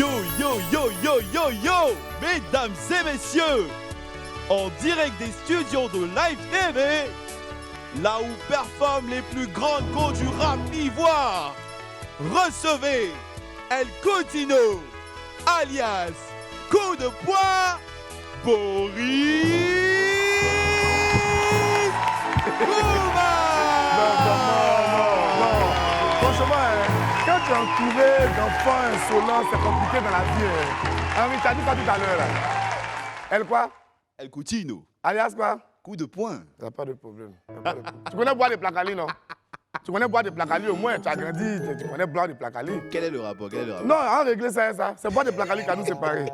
Yo, yo, yo, yo, yo, yo, mesdames et messieurs, en direct des studios de Live TV, là où performent les plus grandes go du rap ivoire, recevez El Coutinho, alias Coup de poing, Boris Gouma. Non. Franchement, quand tu es entouré d'enfants insolents, c'est compliqué dans la vie. Henri, tu as dit quoi tout à l'heure là? Elle quoi? El Coutinho, Alias quoi? coup de poing. Il n'y a pas de problème. Tu connais boire des placali, non? Tu connais boire des placali au moins, tu as grandi, tu connais boire des placali. Quel est le rapport? Non, on régler ça. C'est boire des placali qui a nous séparés.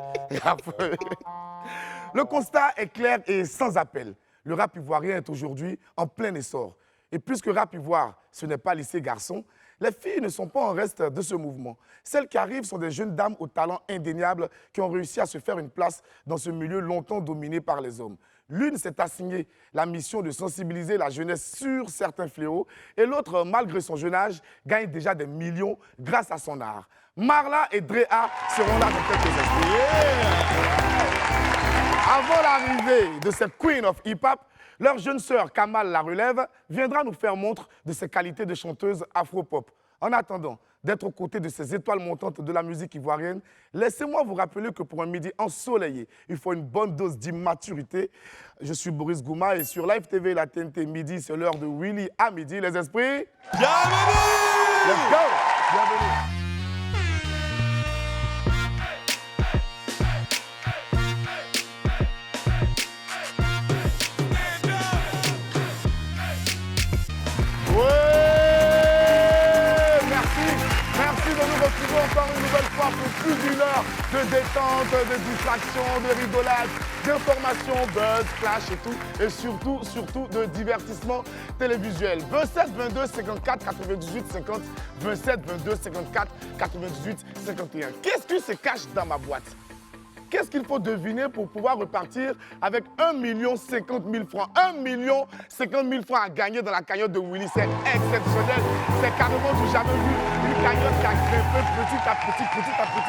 Le constat est clair et sans appel. Le rap ivoirien est aujourd'hui en plein essor. Et puisque rap ivoire, ce n'est pas lycée garçon, les filles ne sont pas en reste de ce mouvement. Celles qui arrivent sont des jeunes dames au talent indéniable qui ont réussi à se faire une place dans ce milieu longtemps dominé par les hommes. L'une s'est assignée la mission de sensibiliser la jeunesse sur certains fléaux et l'autre, malgré son jeune âge, gagne déjà des millions grâce à son art. Marla et Drea seront là dans quelques instants. Avant l'arrivée de cette Queen of Hip-Hop, leur jeune sœur Kamal la relève viendra nous faire montre de ses qualités de chanteuse afro-pop. En attendant d'être aux côtés de ces étoiles montantes de la musique ivoirienne, laissez-moi vous rappeler que pour un midi ensoleillé, il faut une bonne dose d'immaturité. Je suis Boris Gouma et sur Live TV et la TNT midi, c'est l'heure de Willy à midi. Les esprits, Bienvenue! let's go! Bienvenue! Encore une nouvelle fois pour plus d'une heure de détente, de distraction, de rigolade, d'information, buzz, flash et tout. Et surtout de divertissement télévisuel. 27 22 54 98 50. 27 22 54 98 51. Qu'est-ce qui se cache dans ma boîte? Qu'est-ce qu'il faut deviner pour pouvoir repartir avec 1 50 000 francs? 1 50 000 francs à gagner dans la cagnotte de Willy. C'est exceptionnel. C'est carrément du jamais vu. Une cagnotte qui a grimpé petit à petit,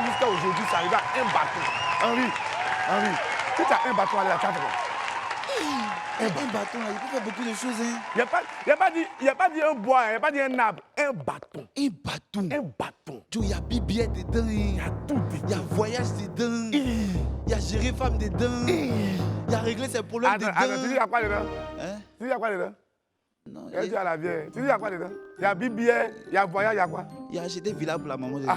jusqu'à aujourd'hui, ça arrive à un bâton. Henri, si tu as un bâton, allez à 4 Un bâton, là, il peut faire beaucoup de choses, hein. Il n'y a pas dit un bois, il n'y a pas dit un arbre. Un bâton. Un bâton. Un bâton. Joe, il y a Bibier dedans. Il y a tout. Il y a voyage dedans. Il y a gérer femme dedans. Il y a régler ses problèmes dedans. Attends, tu dis il y a quoi dedans? Hein? Tu dis il y a quoi dedans? Non, Tu dis à la vieille. Tu dis il y a quoi dedans? Il y a Bibier, il y a voyage, il y a quoi? il a acheté villa pour la maman dedans. Il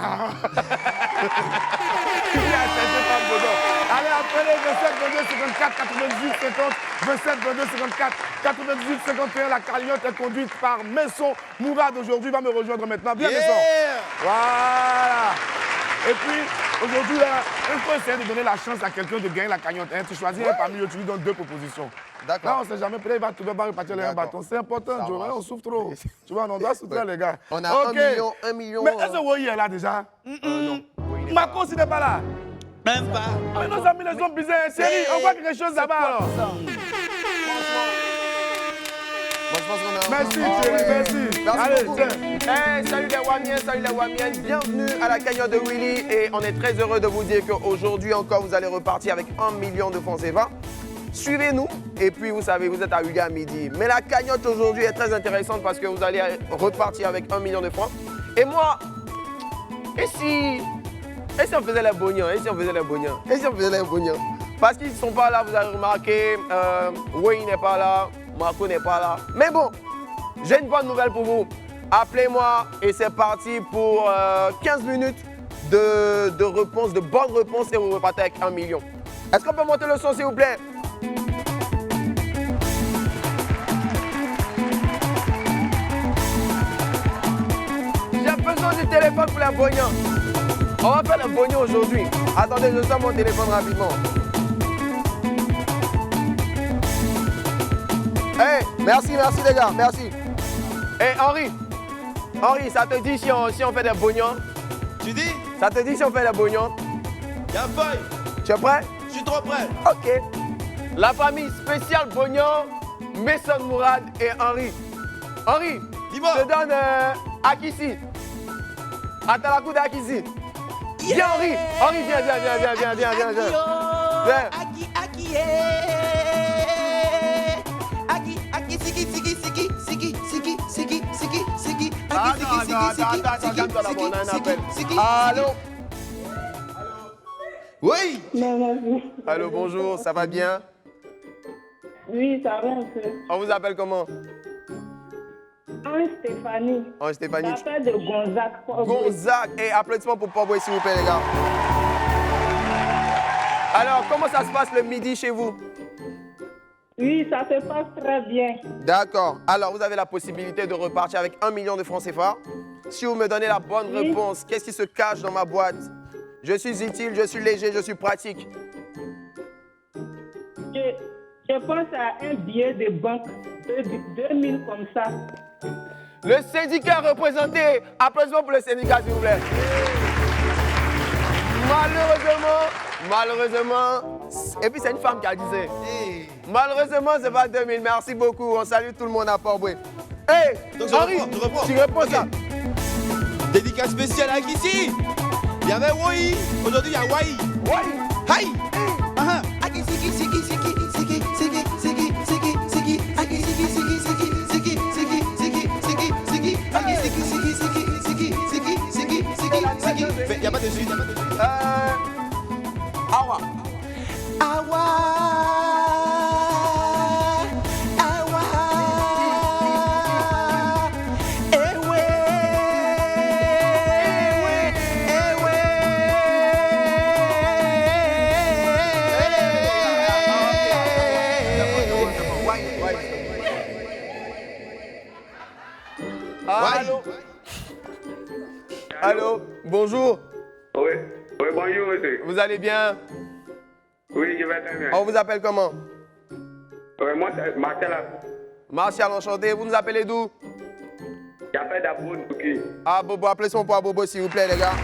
y a cherché femme dedans. Allez, appelez 27 22 54 98 50. 27 22 54 98 51. La cagnotte est conduite par Messon Mourad. Aujourd'hui, il va me rejoindre maintenant. Viens, Messon. Voilà. Et puis, aujourd'hui, il faut essayer de donner la chance à quelqu'un de gagner la cagnotte. Hein. Tu choisis un parmi eux, tu lui donnes 2 propositions. D'accord. Là, on ne sait jamais. Peut-être il va trouver, va repartir un bâton. C'est important, Joe. On souffre trop. Tu vois, on doit soutenir les gars. On a okay. 1 million. Mais est-ce que Woyi est là déjà? Non. Marco, il n'est pas là. Même pas. Mais nos amis, les hommes bizarres. Chérie, on voit quelque chose là-bas alors. Moi, je pense qu'on a... Merci, chérie, merci. Merci Allez, beaucoup. tiens. Hey, salut les Wamiens, bienvenue à la cagnotte de Willy et on est très heureux de vous dire qu'aujourd'hui encore vous allez repartir avec 1 million de francs CFA. Suivez-nous et puis vous savez, vous êtes à Hugo à midi. Mais la cagnotte aujourd'hui est très intéressante parce que vous allez repartir avec 1 million de francs. Et moi, et si on faisait les bognons? Parce qu'ils ne sont pas là, vous avez remarqué, Woyi n'est pas là, Marco n'est pas là. Mais bon, j'ai une bonne nouvelle pour vous. Appelez-moi et c'est parti pour 15 minutes de réponses, de bonnes réponses et vous repartez avec 1 million. Est-ce qu'on peut monter le son s'il vous plaît? J'ai besoin du téléphone pour la bognon. On va faire le bognon aujourd'hui. Attendez, je sors mon téléphone rapidement. Hey, merci les gars, merci. Hey Henri, ça te dit si on fait des bognons? Tu dis? Ça te dit si on fait des bognons? Y'a feuille. Tu es prêt? Je suis trop prêt. Ok. La famille spéciale Bognon, Messon Mourad et Henri. Henri, Dis-moi. je te donne Akissi. Atalakou d'Akissi. Viens, Henri. Henri, viens. Viens. Attends, calme-toi d'abord, on a un appel. Allô? Oui. Allô, bonjour, ça va bien? Oui, ça va un peu. On vous appelle comment? Stéphanie. Stéphanie. J'appelle de Gonzague. Gonzague. Et applaudissements pour Port-Boué, s'il vous plaît, les gars. Alors, comment ça se passe le midi chez vous? Oui, ça se passe très bien. D'accord. Alors, vous avez la possibilité de repartir avec 1 million de francs CFA. Si vous me donnez la bonne réponse, qu'est-ce qui se cache dans ma boîte? Je suis utile, je suis léger, je suis pratique. Je pense à un billet de banque de 2000 comme ça. Le syndicat représenté. Applaudissements pour le syndicat, s'il vous plaît. Malheureusement, et puis c'est une femme qui a dit ça. Malheureusement, c'est pas 2000. Merci beaucoup. On salue tout le monde à Port-Boué. Hey, Henri, tu réponds ça. Dédicace spéciale à Kissi. Il y avait Wai. Aujourd'hui, il y a Wai. Hi. Il n'y a pas de suite. Awa. Allô? Allô? Bonjour. Oui, bonjour monsieur. Vous allez bien? Oui, je vais très bien. On vous appelle comment? Moi, c'est Marcel. Martial, enchanté. Vous nous appelez d'où? J'appelle d'Abou Ndouki. Ah, Bobo, applaudissements pour Bobo, s'il vous plaît, les gars.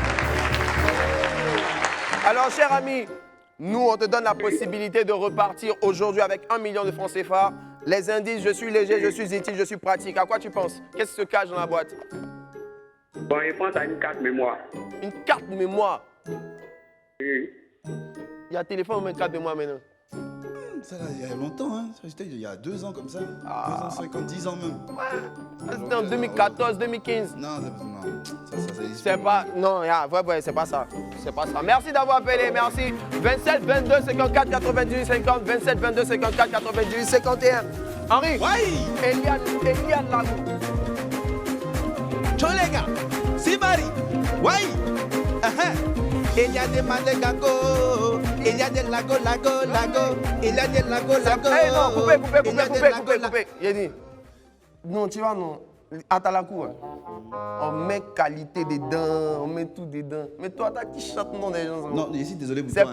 Alors, cher ami, nous, on te donne la possibilité de repartir aujourd'hui avec 1 million de francs CFA. Les indices, je suis léger, je suis utile, je suis pratique. À quoi tu penses? Qu'est-ce qui se cache dans la boîte? Bon, je pense à une carte mémoire. Une carte mémoire. Oui. Il y a un téléphone ou une carte mémoire maintenant? Ça, là, il y a longtemps, hein. C'était il y a 2 ans comme ça. 2 ans, 50, 10 ans même. C'était en 2014, 2015. Non, ça existe. C'est pas. Non, ouais, c'est pas ça. C'est pas ça. Merci d'avoir appelé, merci. 27 22 54 98 50, 27 22 54 98 51. Henri. Wai. Eliane Lamou. Cholega. Sibari. Wai. Il y a des Malégago, il y a des lago, il y a des lago. Eh non, coupez. Il dit. Non, tu vois, non. Atalakou, hein. On met qualité dedans, on met tout dedans. Mais toi, t'as qui chante non des gens. Non, ici, désolé pour toi.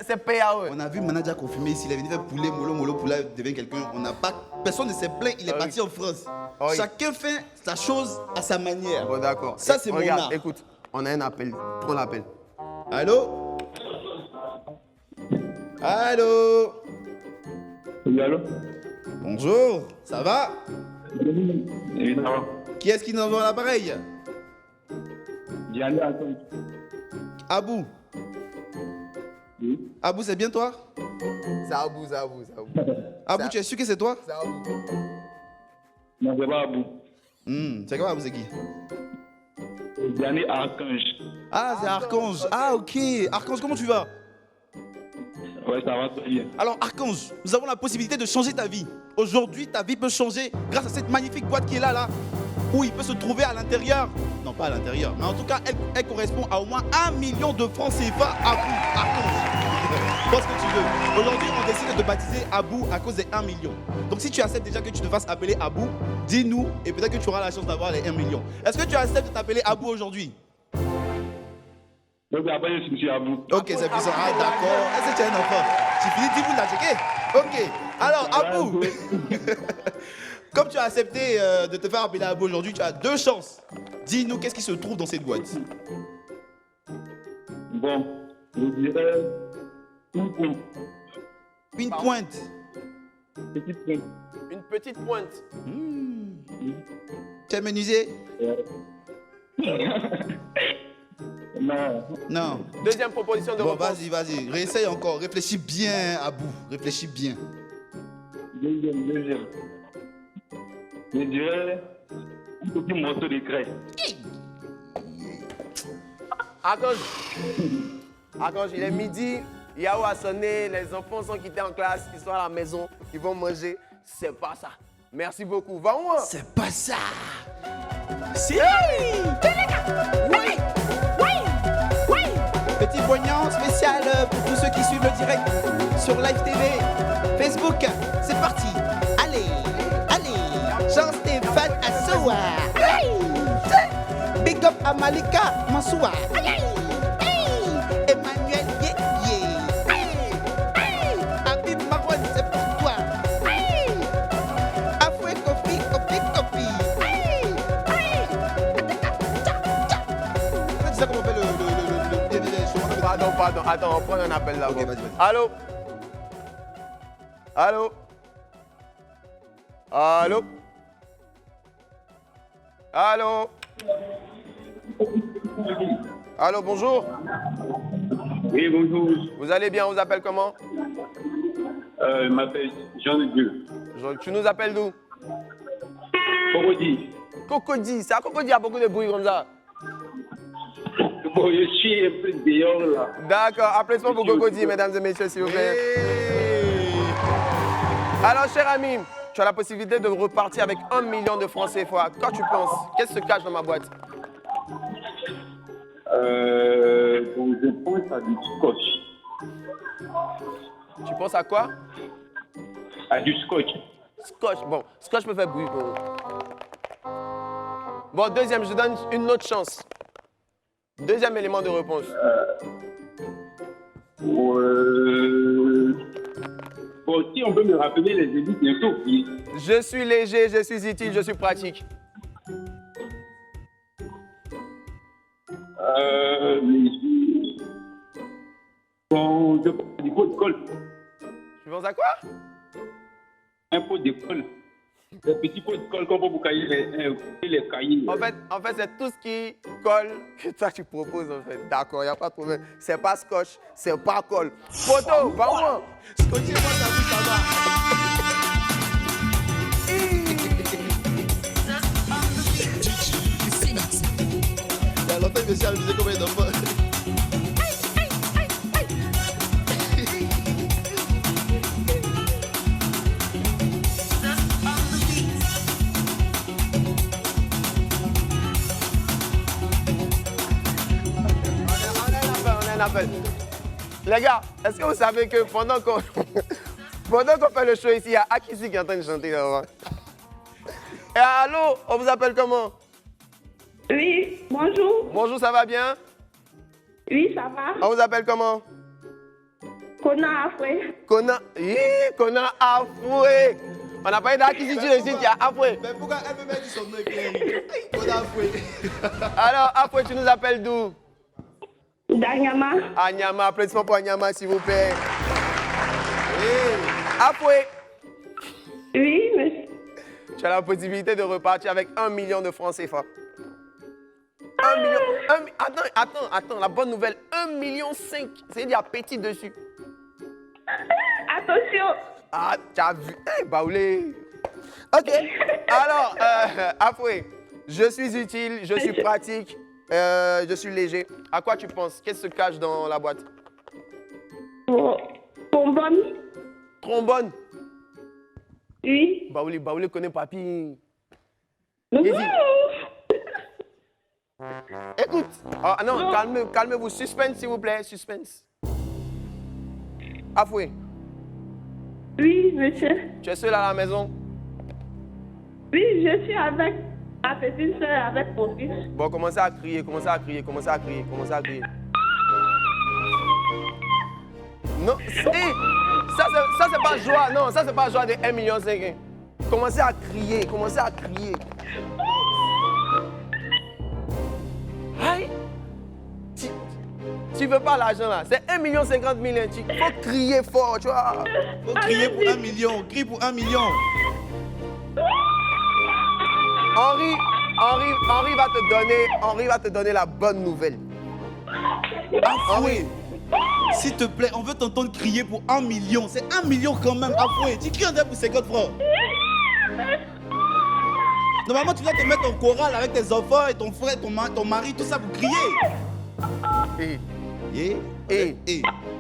C'est payant, ouais. On a vu le manager confirmer ici, il est venu faire poulet, molo, poulet, devient quelqu'un. On n'a pas. Personne ne s'est plaint, il est parti en France. Oui. Chacun fait sa chose à sa manière. Bon, d'accord. Ça, c'est mon Regarde, art. écoute, on a un appel. Prends l'appel. Allô? Allô? Oui, allô? Bonjour, ça va? Oui, ça va. Qui est-ce qui nous envoie l'appareil? J'ai attends. Abou. Oui. Abou, c'est bien toi? C'est Abou. Abou, tu es sûr que c'est toi? C'est Abou. Non, c'est pas Abou. C'est comment Abou, c'est qui? J'ai Archange. Ah, c'est Archange. Ah, ok. Archange, comment tu vas? Ouais, ça va très bien. Alors, Archange, nous avons la possibilité de changer ta vie. Aujourd'hui, ta vie peut changer grâce à cette magnifique boîte qui est là, où il peut se trouver à l'intérieur. Non, pas à l'intérieur, mais en tout cas, elle correspond à au moins 1 million de francs CFA à vous, Archange. Pense ce que tu veux. Aujourd'hui, on décide de te baptiser Abou à cause des 1 million. Donc, si tu acceptes déjà que tu te fasses appeler Abou, dis-nous et peut-être que tu auras la chance d'avoir les 1 million. Est-ce que tu acceptes de t'appeler Abou aujourd'hui? Donc, après, je suis Abou. Ok, c'est puissant. Ah, d'accord. Est-ce que tu es un enfant? Tu finis, dis-vous de la checker. Ok. Alors, Abou, comme tu as accepté de te faire appeler Abou aujourd'hui, tu as 2 chances. Dis-nous qu'est-ce qui se trouve dans cette boîte. Bon, je dirais une pointe. Une pointe. Petite pointe. Une petite pointe. Tu es menuisier? Non, Non. Non. Deuxième proposition de Bon, réponse. vas-y. Réessaye encore. Réfléchis bien, Abou. Réfléchis bien. Deuxième. Je dirais un petit morceau de graisse. Archange, il est midi, Yahoo a sonné, les enfants sont quittés en classe, ils sont à la maison, ils vont manger. C'est pas ça. Merci beaucoup. Va où? C'est pas ça. Si. Petit poignant spécial pour tous ceux qui suivent le direct sur Live TV, Facebook. C'est parti. Allez. Jean-Stéphane Assoua. Big up à Malika Mansoua. Emmanuel Yé. Habib Marwan, c'est pour toi. Afoué Kofi. C'est ça qu'on fait le Pardon. Attends, on prend un appel là. Ok, vas-y. Allô? Allô, bonjour. Oui, bonjour. Vous allez bien? On vous appelle comment? Je m'appelle Jean de Dieu. Tu nous appelles d'où? Cocody. Cocody. C'est à Cocody, il y a beaucoup de bruit comme ça. Bon, je suis un peu dehors là. D'accord, applaudissements pour Cocody, mesdames et messieurs, s'il vous plaît. Alors, cher ami, tu as la possibilité de repartir avec 1 million de francs CFA. Quoi tu penses? Qu'est-ce qui se cache dans ma boîte? Donc je pense à du scotch. Tu penses à quoi? À du scotch. Scotch. Bon, scotch peut faire bruit. Bon, deuxième, je donne une autre chance. Deuxième élément de réponse. Bon, si on peut me rappeler les édits bientôt. Je suis léger, je suis utile, je suis pratique. Bon, je pense du pot d'école. Tu penses à quoi? Un pot d'école. Des petits pots d'école qu'on peut vous cahier les cahiers. En fait, c'est tout ce qui colle que toi tu proposes en fait. D'accord, il n'y a pas de problème. C'est pas scotch, c'est pas colle. Photo, va où? Scotch, moi, ça va. Il y a longtemps que je suis amusé comme un enfant. On appelle. Les gars, est-ce que vous savez que pendant qu'on fait le show ici, il y a Akisi qui est en train de chanter là-bas. Et allô, on vous appelle comment? Oui, bonjour. Bonjour, ça va bien? Oui, ça va. On vous appelle comment? Kona Afoué. Kona Afoué. On n'a pas eu d'Akisi ici, il y a Afoué. Mais pourquoi elle me met son nom et puis on a Afoué. Alors, Afoué, tu nous appelles d'où? D'Anyama. Anyama, applaudissements pour Anyama, s'il vous plaît. Afoué, Oui, monsieur. tu as la possibilité de repartir avec 1 million de francs CFA. 1 million. Attends, la bonne nouvelle, 1,5 million. C'est dit, il y a petit dessus. Attention. Ah, tu as vu? Baoulé. Ok. Alors, Afoué, je suis utile, je suis pratique, je suis léger. À quoi tu penses? Qu'est-ce qui se cache dans la boîte? Bonbonne. Trombone. Oui. Baoulé connaît papy. Bonjour. Écoute. Ah non, calmez-vous. Suspense, s'il vous plaît. Suspense. Afoué, Oui, monsieur. tu es seul à la maison? Oui, je suis avec ma petite soeur, avec mon fils. Bon, commencez à crier. Non, ça c'est pas joie. Non, ça c'est pas joie de 1,5 million. Commencez à crier. Aïe. Tu veux pas l'argent là? C'est 1,50 million. Il faut crier fort, tu vois. Faut crier pour 1 million. Crie pour 1 million. Henri va te donner la bonne nouvelle. Afoué. S'il te plaît, on veut t'entendre crier pour 1 million. C'est 1 million quand même, Afoué. Tu cries en pour 50 francs. Normalement, tu dois te mettre en chorale avec tes enfants et ton frère, ton mari, tout ça pour crier.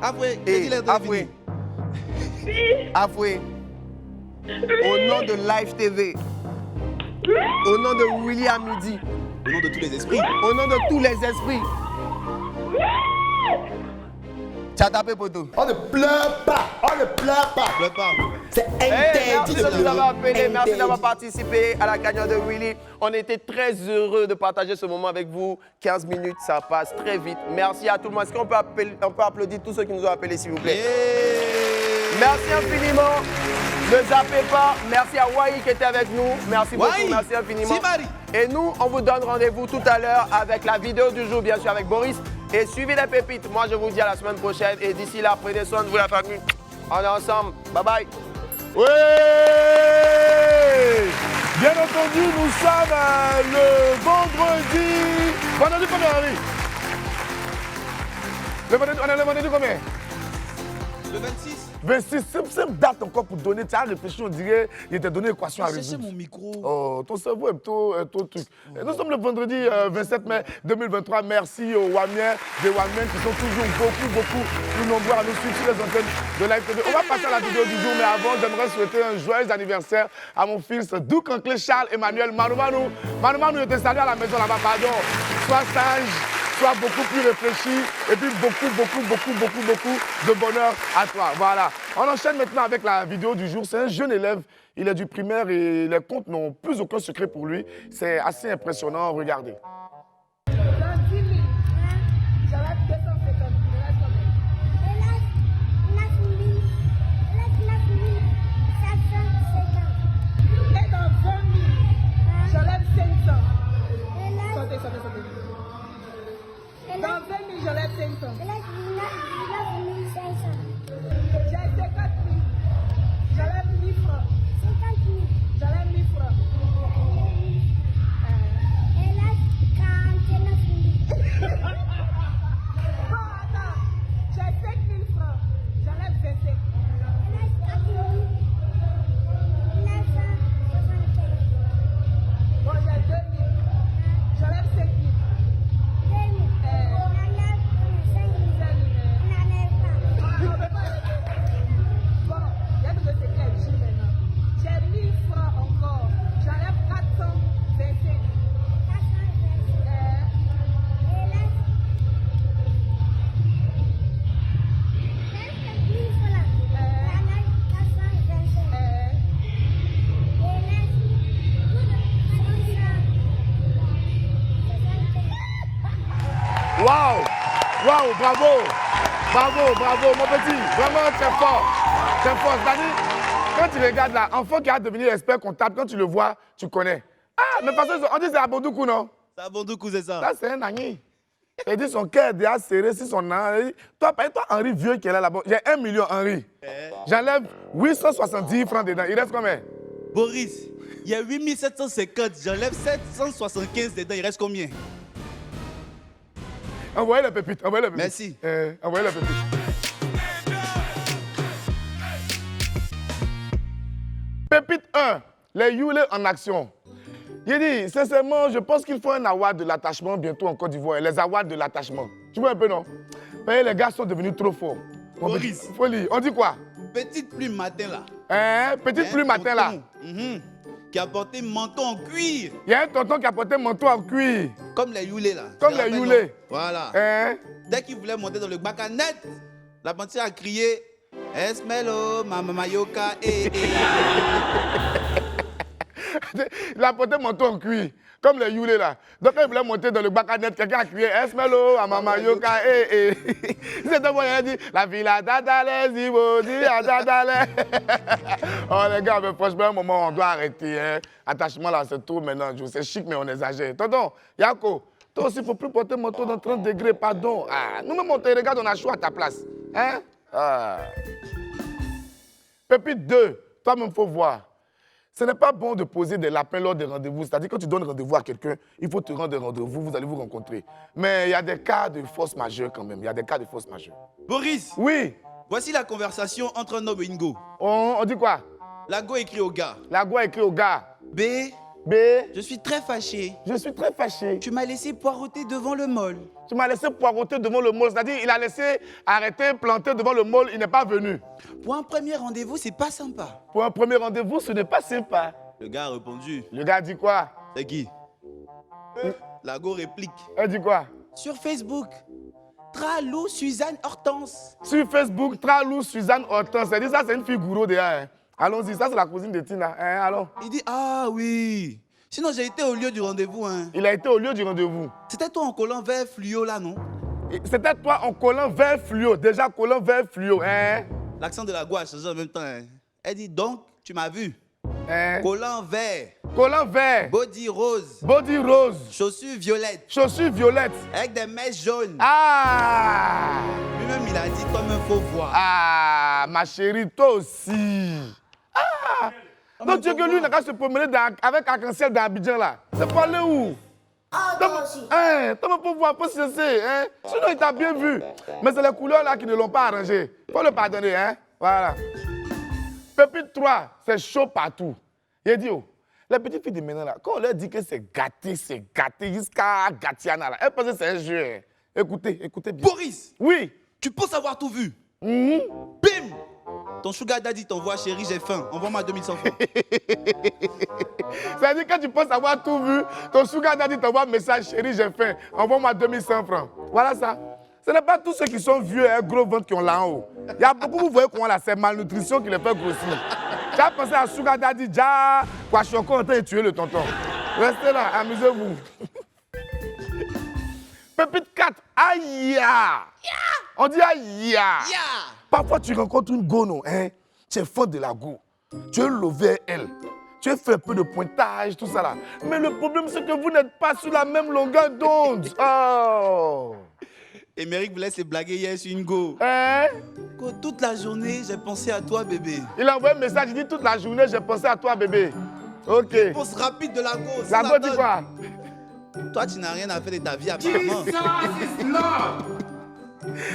Afoué, Afoué. Afoué. Au nom de Live TV, au nom de Willy à midi, Au nom de tous les esprits. au nom de tous les esprits, tu as tapé pour tout. On ne pleure pas, on ne pleure pas. Pleure pas. C'est Merci interdit de nous avoir appelés, merci Interdit. d'avoir participé à la cagnotte de Willy. On était très heureux de partager ce moment avec vous. 15 minutes, ça passe très vite. Merci à tout le monde. Est-ce qu'on peut, applaudir tous ceux qui nous ont appelés, s'il vous plaît? Merci infiniment. Ne zappez pas. Merci à Wai qui était avec nous. Merci beaucoup, Wai. merci infiniment. Si, Marie. Et nous, on vous donne rendez-vous tout à l'heure avec la vidéo du jour, bien sûr, avec Boris. Et suivez les pépites. Moi, je vous dis à la semaine prochaine. Et d'ici là, prenez soin de vous, la famille. On est ensemble. Bye bye. Oui! Bien entendu, nous sommes le vendredi. Vendredi combien, Henri? On est le vendredi combien? Le 26. 26, c'est date encore pour donner. Tu as réfléchi, on dirait, il t'a donné l'équation à Cherchez résoudre. mon micro. Oh, ton cerveau est plutôt truc. Et nous sommes le vendredi 27 mai 2023. Merci aux Wamiens, des Wamiens qui sont toujours beaucoup plus nombreux à nous suivre sur les antennes de Live TV. On va passer à la vidéo du jour, mais avant, j'aimerais souhaiter un joyeux anniversaire à mon fils Duc Anclé Charles Emmanuel Manoumanou. Manoumanou, je te salue à la maison là-bas, pardon. Sois sage. Sois beaucoup plus réfléchi et puis beaucoup de bonheur à toi. Voilà. On enchaîne maintenant avec la vidéo du jour. C'est un jeune élève, il est du primaire et les comptes n'ont plus aucun secret pour lui. C'est assez impressionnant, regardez. Dans 10 000, j'aurais 250 000. Et dans 20 000, j'enlève 500. Sortez. Dans 20 000, j'enlève 500. J'ai 50 000. J'enlève 1000 francs. J'enlève 1000 francs. Bon, attends. J'ai 5 000 francs. J'enlève 25. Bon, j'ai 2 000. J'enlève 5 000. Bon, il y a que c'est clair, je maintenant. J'ai 1000 francs encore. J'enlève 425. Waouh! Waouh, bravo, mon petit. Vraiment très fort. Très fort. C'est-à-dire, quand tu regardes là, enfant qui a devenir expert comptable, quand tu le vois, tu connais. Ah, mais parce qu'on dit c'est Abondoukou, non? C'est un bon coup, c'est ça. Là, c'est un agni. Il dit son cœur est déjà serré sur son âne. Toi, Henri Vieux qui est là là-bas, j'ai 1 million, Henri. J'enlève 870 francs dedans. Il reste combien? Boris, il y a 8750. J'enlève 775 dedans. Il reste combien? Envoyez la pépite, Merci. Envoyez la pépite. Pépite 1, les Youlé en action. Il dit, sincèrement, je pense qu'il faut un award de l'attachement bientôt en Côte d'Ivoire. Les awards de l'attachement. Tu vois un peu, non? Mais les gars sont devenus trop forts. Boris. Folie. On dit quoi? Petite plume matin là. Petite plume matin là. Qui a porté manteau en cuir. Il y a un tonton qui a porté un manteau en cuir. Comme les Youlé là. Comme Tu te les rappelles, Youlé. non? Voilà. Dès qu'il voulait monter dans le bac à net, la pantière a crié Esmelo, Mama Mayoka, Il a porté un manteau en cuir, comme les Youlé là. Donc quand il voulait monter dans le bac à net, quelqu'un a crié Esmelo, Mama Yoka, C'était moi, il a dit la villa dadale, zibo, dadale. Oh les gars, mais franchement, un moment, on doit arrêter. Hein. Attachement là, c'est tout maintenant. C'est chic, mais on exagère. Tonton, Yako, toi aussi, il ne faut plus porter un manteau dans 30 degrés, pardon. Ah, nous-mêmes, on te regarde, on a chaud à ta place. Hein? Ah. Pépite 2, toi-même, il faut voir. Ce n'est pas bon de poser des lapins lors des rendez-vous. C'est-à-dire que quand tu donnes rendez-vous à quelqu'un, il faut te rendre rendez-vous, vous allez vous rencontrer. Mais il y a des cas de force majeure quand même. Il y a des cas de force majeure. Boris, Oui. voici la conversation entre un homme et une go. On dit quoi? La go écrit au gars. La go a écrit au gars. B, B. je suis très fâché. Je suis très fâché. Tu m'as laissé poireauter devant le mall. Tu m'as laissé poireauter devant le mall. C'est-à-dire, il a laissé arrêter, planter devant le mall. Il n'est pas venu. Pour un premier rendez-vous, c'est pas sympa. Pour un premier rendez-vous, ce n'est pas sympa. Le gars a répondu. Le gars dit quoi? C'est qui? La go réplique. Elle dit quoi? Sur Facebook, Tralou Suzanne Hortense. Sur Facebook, Tralou Suzanne Hortense. C'est-à-dire, ça, c'est une fille gourou derrière. Hein. Allons-y, ça, c'est la cousine de Tina. Hein, allons. Il dit, ah oui. Sinon, j'ai été au lieu du rendez-vous. Hein. Il a été au lieu du rendez-vous. C'était toi en collant vert fluo là, non? C'était toi en collant vert fluo. Déjà collant vert fluo. Hein? L'accent de la go a changé en même temps. Hein. Elle dit, donc, tu m'as vu. Hein? Collant vert. Collant vert. Body rose. Body rose. Chaussures violettes. Chaussures violettes. Avec des mèches jaunes. Ah! Lui-même, il a dit, comme il faut voir. Ah, ma chérie, toi aussi. Ah! Donc, tu veux que lui n'a qu'à se promener avec arc-en-ciel dans Abidjan, là. C'est pour aller où? Ah, toi aussi. Hein? Toi, pour voir, pas cesser, hein? Sinon, il t'a bien vu. Mais c'est les couleurs, là, qui ne l'ont pas arrangé. Faut le pardonner, hein? Voilà. Pépite 3, c'est chaud partout. Il dit, oh, les petites filles de maintenant, là, quand on leur dit que c'est gâté jusqu'à Gatiana, là, elles pensent que c'est un jeu. Hein. Écoutez bien. Boris, Oui. tu penses avoir tout vu. Mhm. Bim! Ton sugar daddy t'envoie, chérie, j'ai faim. Envoie-moi 2100 francs. C'est-à-dire que tu penses avoir tout vu, ton sugar daddy t'envoie un message, chérie, j'ai faim, envoie-moi 2100 francs. Voilà ça. Ce n'est pas tous ceux qui sont vieux et gros ventre qui ont là en haut. Il y a beaucoup, vous voyez comment là, c'est malnutrition qui les fait grossir. Tu as pensé à sugar daddy, déjà, quoi, je suis encore en train de tuer le tonton. Restez là, amusez-vous. Pépite 4, aïe! On dit aïe! Parfois, tu rencontres une go, non, hein? Tu es fan de la go. Tu es levé elle. Tu as fait un peu de pointage, tout ça là. Mais le problème, c'est que vous n'êtes pas sur la même longueur d'onde. Oh! Et Méric voulait se blaguer hier sur une go. Hein? Go, toute la journée, j'ai pensé à toi, bébé. Il a envoyé un message, il dit toute la journée, j'ai pensé à toi, bébé. Ok. Réponse rapide de la go. La go dit quoi? Toi, tu n'as rien à faire de ta vie, apparemment.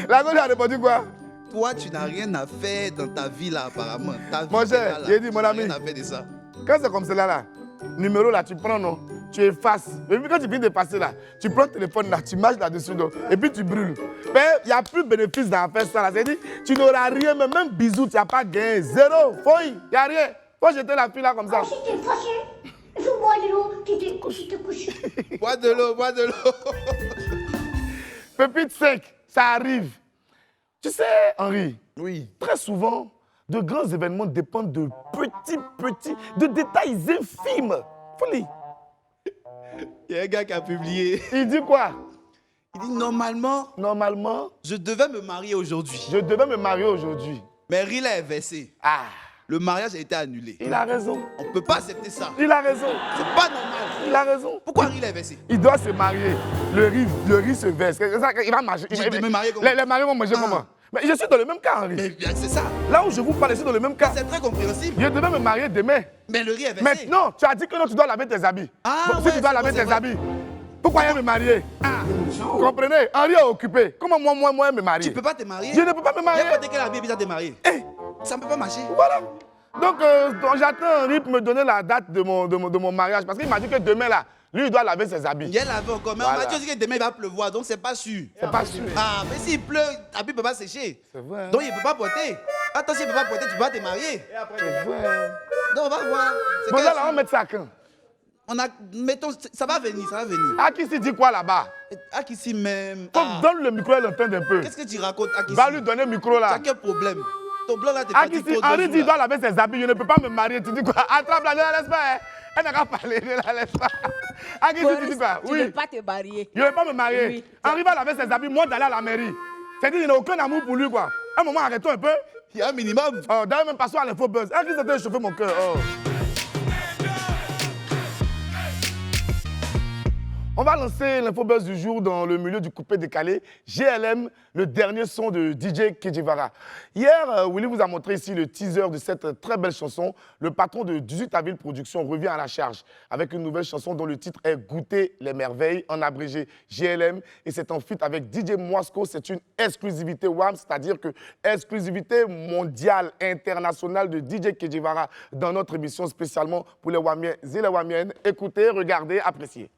La go lui a répondu quoi? Toi, tu n'as rien à faire dans ta vie, là, apparemment. Ta vie, Mon cher, là, j'ai dit, tu mon n'as ami. rien à faire de ça. Quand c'est comme cela là, numéro là, tu prends, non? Tu effaces. Et puis quand tu finis de passer là, tu prends le téléphone là, tu marches là-dessus, non? Et puis tu brûles. Mais il n'y a plus de bénéfice dans faire ça là. C'est-à-dire, tu n'auras rien, mais même bisous, tu n'as pas gagné. Zéro, fouille, il n'y a rien. Faut jeter la fille là comme ça. Si t'es fâché, il faut boire de l'eau, tu te couches. Bois de l'eau, bois de l'eau. Pépite 5, ça arrive. Tu sais, Henri, Oui. très souvent, de grands événements dépendent de de détails infimes. Folie. Il y a un gars qui a publié. Il dit quoi? Il dit normalement, Normalement, je devais me marier aujourd'hui. je devais me marier aujourd'hui. Mais Rila est versé. Ah, Le mariage a été annulé. il a raison. On ne peut pas accepter ça. Il a raison. C'est pas normal. Il a raison. Pourquoi Rila est versé? Il doit se marier. Le riz se verse. C'est ça, il va marcher. Je vais me marier comment? Les mariés vont manger Ah. comment? Mais je suis dans le même cas, Henri. Mais bien, c'est ça. Là où je vous parle, je suis dans le même cas. C'est très compréhensible. Je devais me marier demain. Mais le riz est versé. Maintenant, tu as dit que non, tu dois laver tes habits. Ah, Bon, si ouais, tu dois c'est laver vrai, tes c'est habits, pourquoi il me marier? Vous comprenez? Henri est occupé. Comment moi, me marier? Tu peux pas te marier. Je ne peux pas me marier. Il n'y a pas de quel habit déjà te marier. Eh, Ça ne peut pas marcher. voilà. Donc, j'attends Henri pour me donner la date de mon mariage. Parce qu'il m'a dit que demain, là, lui, il doit laver ses habits. Il y a lavé encore. Mais on Voilà. m'a dit aussi que demain il va pleuvoir. Donc c'est pas sûr. C'est pas sûr. Ah, mais s'il pleut, l'habit ne peut pas sécher. C'est vrai. Hein? Donc il ne peut pas porter. Attends, s'il ne peut pas porter, tu vas te marier. C'est vrai. Donc on va voir. C'est Bon, quel là, jour? on va mettre ça quand? Mettons, ça va venir, ça va venir. Akissi dit quoi là-bas? Akissi même. Donne le micro, elle entende un peu. Qu'est-ce que tu racontes, Akissi? Va lui donner le micro Tu là. as quel problème? Ton blanc là, t'es fatigué Akissi, trop. Henri dit il doit laver ses habits, je ne peux pas me marier. Tu dis quoi? Attrape-la, ne la laisse pas. Hein? Elle n'a qu'à parler, ne la laisse pas. Akissi, tu dis quoi? Tu ne veux pas te marier. Je ne vais pas me marier. Oui. Henri va laver ses habits, moi d'aller à la mairie. C'est-à-dire qu'il n'a aucun amour pour lui, quoi. Un moment, arrêtons un peu. Il y a un minimum. Oh, d'ailleurs, même passons à l'info buzz. Elle qui s'était chauffé mon cœur. Oh. On va lancer l'infobuzz du jour dans le milieu du coupé décalé. GLM, le dernier son de DJ Kejivara. Hier, Willy vous a montré ici le teaser de cette très belle chanson. Le patron de 18 Avil Productions revient à la charge avec une nouvelle chanson dont le titre est Goûter les merveilles, en abrégé GLM. Et c'est en feat avec DJ Moisco. C'est une exclusivité WAM, c'est-à-dire que exclusivité mondiale, internationale de DJ Kejivara dans notre émission spécialement pour les Wamiens et les Wamiennes. Écoutez, regardez, appréciez.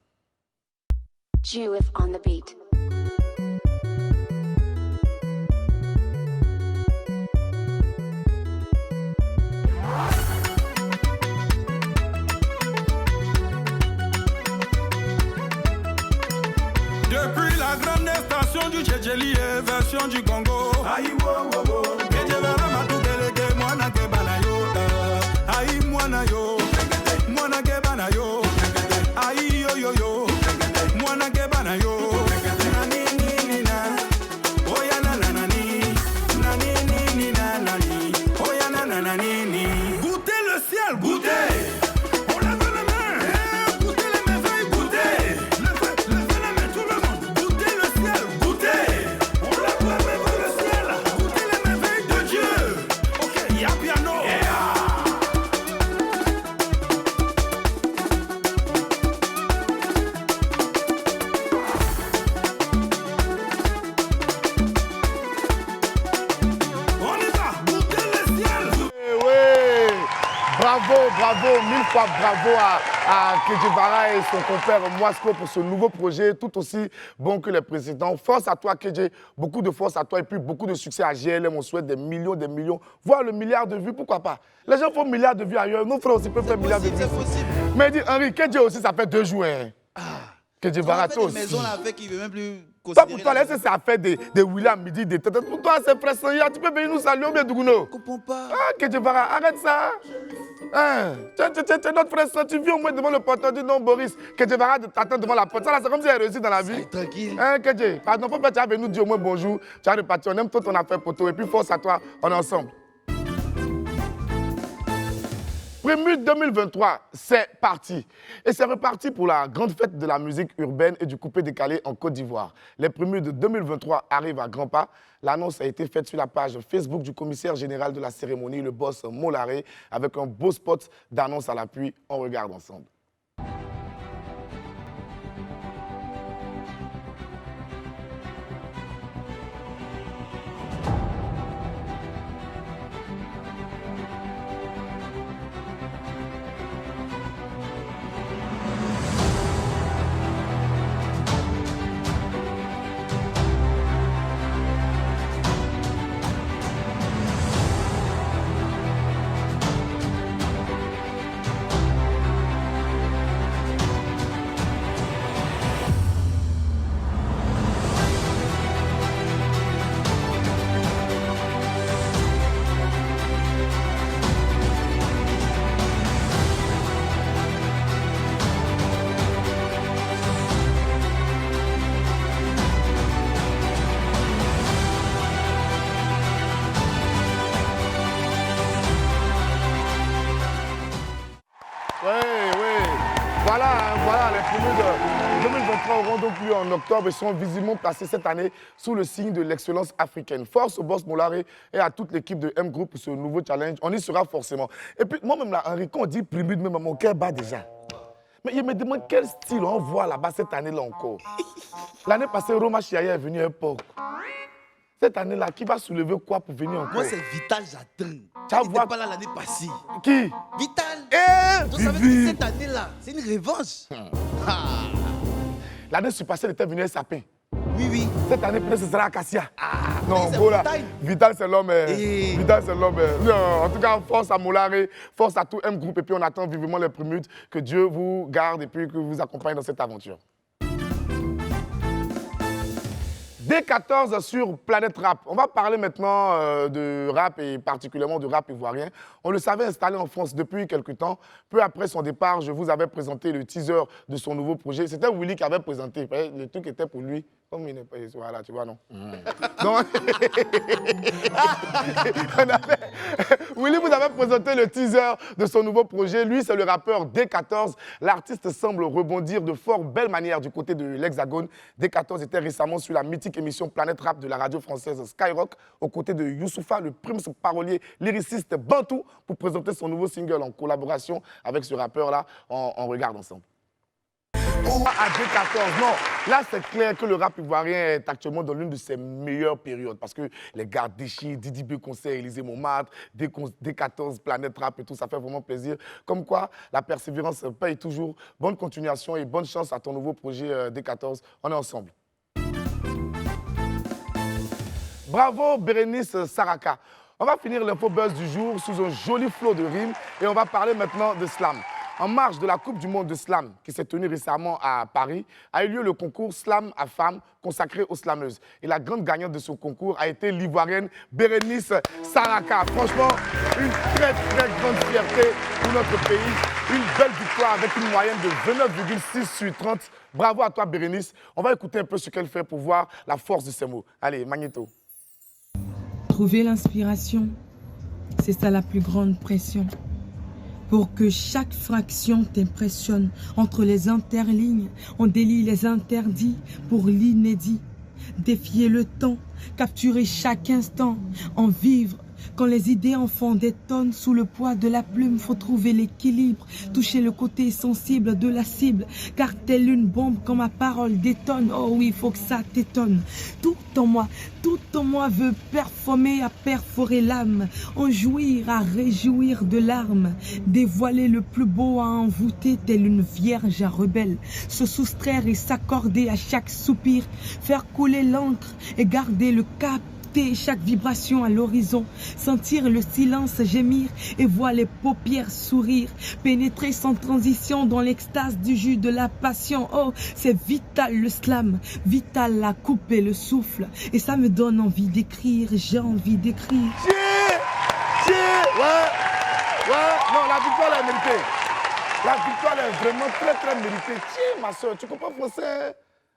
Juif on the beat. Depuis la grande station du Tchétchélie et version du Congo. Aïe, wo, wo, wo. Kejivara m'a tout délégué, moi n'a que banayo. Aïe, moi n'a yo. Moi n'a que banayo. Aïe, yo, yo, yo. Moi n'a que banayo. Nani, ni, ni, na. Oh, ya, na, na, na, ni. Nani, ni, ni, na, na, ni. Oh, ya, na, na, na, ni, ni. Goûtez le ciel, goûtez. Bravo, mille fois bravo à Kejivara et son compère Moisco pour ce nouveau projet, tout aussi bon que les précédents. Force à toi, Keje, beaucoup de force à toi et puis beaucoup de succès à GLM. On souhaite des millions, voire le milliard de vues, pourquoi pas. Les gens font milliards de vues ailleurs, nos frères aussi peuvent faire milliards de vues. C'est possible. Mais dis, Henri, Keje aussi, ça fait 2 jours. Hein. Kejivara, toi aussi. Maison avec, il veut même plus Toi, pour toi, laisse ça fait des William midi, des têtes. Pour toi, c'est presque hier. Tu peux venir nous saluer ou bien Douguno? Je comprends pas. Ah, Kejivara, arrête ça. Hein? Tiens, notre frère, tu viens au moins devant le porteur, dis non, Boris. Kejivara t'attend devant la porte. Ça, là, c'est comme si elle réussit dans la vie. Tranquille. Hein, Keje? Pardon, faut pas tu as venu nous dire au moins bonjour. Tu as reparti. On aime tout ton affaire, poteau. Et puis, force à toi. On est ensemble. Prémute 2023, c'est parti. Et c'est reparti pour la grande fête de la musique urbaine et du coupé décalé en Côte d'Ivoire. Les Prémutes de 2023 arrivent à grands pas. L'annonce a été faite sur la page Facebook du commissaire général de la cérémonie, le boss Molaré, avec un beau spot d'annonce à l'appui. On regarde ensemble. Voilà, les Prémutes de 2023 auront donc lieu en octobre et seront visiblement placés cette année sous le signe de l'excellence africaine. Force au boss Molaré et à toute l'équipe de M Group pour ce nouveau challenge. On y sera forcément. Et puis, moi-même, là, Henri, quand on dit Prémute, même mon cœur bat déjà. Mais il me demande quel style on voit là-bas cette année-là encore. L'année passée, Roma Chiaya est venu un peu. Cette année-là, qui va soulever quoi pour venir encore? Moi, c'est Vital, j'attends. Tu vas Il voir- n'était pas là l'année passée. Qui? Vital. Eh, Ça veut Vivi. dire que cette année-là, c'est une revanche. Ah. L'année passée, elle était venue à Sapin. Oui. Cette année, peut-être ce sera Acacia. Non, c'est go là. Vital. Vital, c'est l'homme. Eh. Vital, c'est l'homme. Non, en tout cas, force à Molaré, force à tout M Group. Et puis, on attend vivement les Prémutes. Que Dieu vous garde et puis que vous accompagne dans cette aventure. D14 sur Planète Rap. On va parler maintenant de rap et particulièrement de rap ivoirien. On le savait installé en France depuis quelque temps. Peu après son départ, je vous avais présenté le teaser de son nouveau projet. C'était Willy qui avait présenté. Le truc était pour lui. Comme il n'est pas... Voilà, tu vois, non. Donc, Willy vous avait présenter le teaser de son nouveau projet. Lui, c'est le rappeur D14. L'artiste semble rebondir de fort belle manière du côté de l'Hexagone. D14 était récemment sur la mythique émission Planète Rap de la radio française Skyrock, aux côtés de Youssoufa, le prime parolier lyriciste Bantou, pour présenter son nouveau single en collaboration avec ce rappeur-là. On regarde ensemble. À D14, non. Là, c'est clair que le rap ivoirien est actuellement dans l'une de ses meilleures périodes parce que les gars Déchi, Didi B Concert, Élysée Montmartre, D14, Planète Rap et tout, ça fait vraiment plaisir. Comme quoi, la persévérance paye toujours. Bonne continuation et bonne chance à ton nouveau projet D14. On est ensemble. Bravo Bérénice Saraka. On va finir l'info buzz du jour sous un joli flot de rimes et on va parler maintenant de slam. En marge de la Coupe du monde de slam qui s'est tenue récemment à Paris, a eu lieu le concours Slam à femmes consacré aux slameuses. Et la grande gagnante de ce concours a été l'ivoirienne Bérénice Saraka. Franchement, une très grande fierté pour notre pays. Une belle victoire avec une moyenne de 29,6 sur 30. Bravo à toi Bérénice. On va écouter un peu ce qu'elle fait pour voir la force de ses mots. Allez, Magnéto. Trouver l'inspiration, c'est ça la plus grande pression. Pour que chaque fraction t'impressionne, entre les interlignes, on délie les interdits pour l'inédit. Défier le temps, capturer chaque instant, en vivre. Quand les idées en font des tonnes, sous le poids de la plume, faut trouver l'équilibre, toucher le côté sensible de la cible, car telle une bombe quand ma parole détonne, oh oui, faut que ça t'étonne. Tout en moi veut performer à perforer l'âme, en jouir à réjouir de larmes, dévoiler le plus beau à envoûter, telle une vierge à rebelle, se soustraire et s'accorder à chaque soupir, faire couler l'encre et garder le cap. Chaque vibration à l'horizon, sentir le silence gémir et voir les paupières sourire, pénétrer sans transition dans l'extase du jus de la passion. Oh, c'est vital le slam, vital la coupe et le souffle, et ça me donne envie d'écrire, j'ai envie d'écrire. Ouais, non, la victoire elle est méritée. La victoire elle est vraiment très méritée. Tiens, ma soeur, tu comprends français?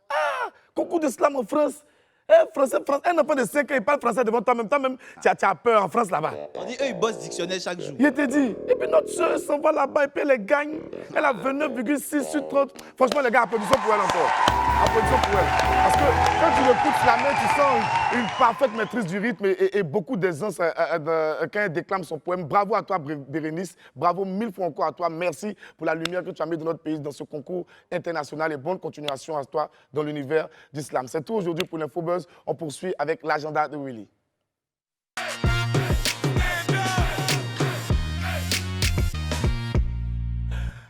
Ah, concours de slam en France. Français, un enfant de 5 ans, il parle français devant toi-même. Toi-même, tu as peur en France là-bas. On dit, eux, ils bossent dictionnaire chaque jour. Il te dit. Et puis notre soeur s'en va là-bas et puis elle les gagne. Elle a 29,6 sur 30. Franchement, les gars, applaudissons pour elle encore. Applaudissons pour elle. Parce que quand tu l'écoutes la main, tu sens une parfaite maîtrise du rythme et beaucoup d'aisance quand elle déclame son poème. Bravo à toi, Bérénice. Bravo 1000 fois encore à toi. Merci pour la lumière que tu as mis dans notre pays, dans ce concours international. Et bonne continuation à toi dans l'univers du slam. C'est tout aujourd'hui pour l'Infobuzz. On poursuit avec l'agenda de Willy.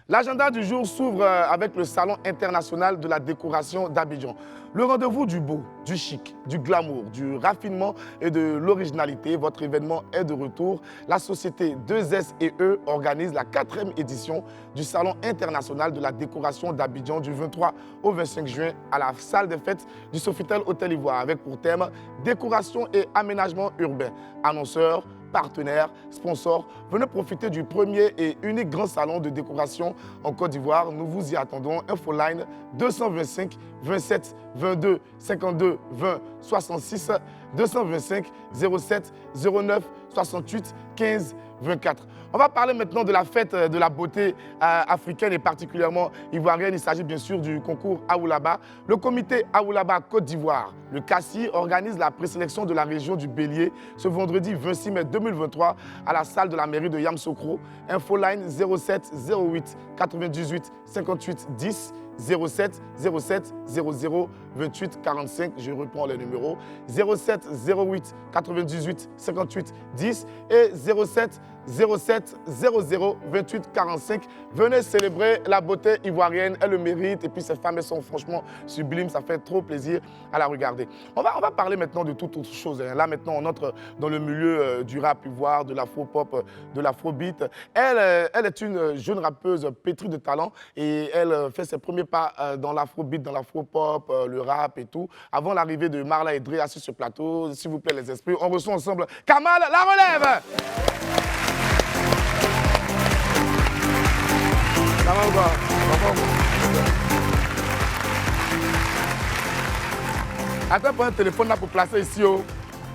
L'agenda du jour s'ouvre avec le Salon international de la décoration d'Abidjan. Le rendez-vous du beau, du chic, du glamour, du raffinement et de l'originalité. Votre événement est de retour. La société 2SE organise la 4e édition du Salon international de la décoration d'Abidjan du 23 au 25 juin à la salle des fêtes du Sofitel Hôtel Ivoire avec pour thème décoration et aménagement urbain. Annonceurs, partenaires, sponsors, venez profiter du premier et unique grand salon de décoration en Côte d'Ivoire. Nous vous y attendons. Infoline 225 27 22 52 20 66 225 07 09 68 15 24. On va parler maintenant de la fête de la beauté africaine et particulièrement ivoirienne. Il s'agit bien sûr du concours Aoulaba. Le comité Aoulaba Côte d'Ivoire, le CACI, organise la présélection de la région du Bélier ce vendredi 26 mai 2023 à la salle de la mairie de Yamoussoukro. Infoline 07 08 98 58 10 07 07 00 28 45. Je reprends les numéros. 07 08 98 58 10 et 07 07 00 28 45. Venez célébrer la beauté ivoirienne, elle le mérite. Et puis ces femmes, elles sont franchement sublimes, ça fait trop plaisir à la regarder. On va parler maintenant de toute autre chose. Là maintenant, on entre dans le milieu du rap ivoire, de l'afro-pop, de l'afrobeat. Elle est une jeune rappeuse pétrie de talent et elle fait ses premiers pas dans l'afrobeat, dans l'afro-pop, le rap et tout. Avant l'arrivée de Marla et Dre assis sur le plateau, s'il vous plaît les esprits, on reçoit ensemble Kamal, la relève. Attends, prends un téléphone là pour placer ici. Oh.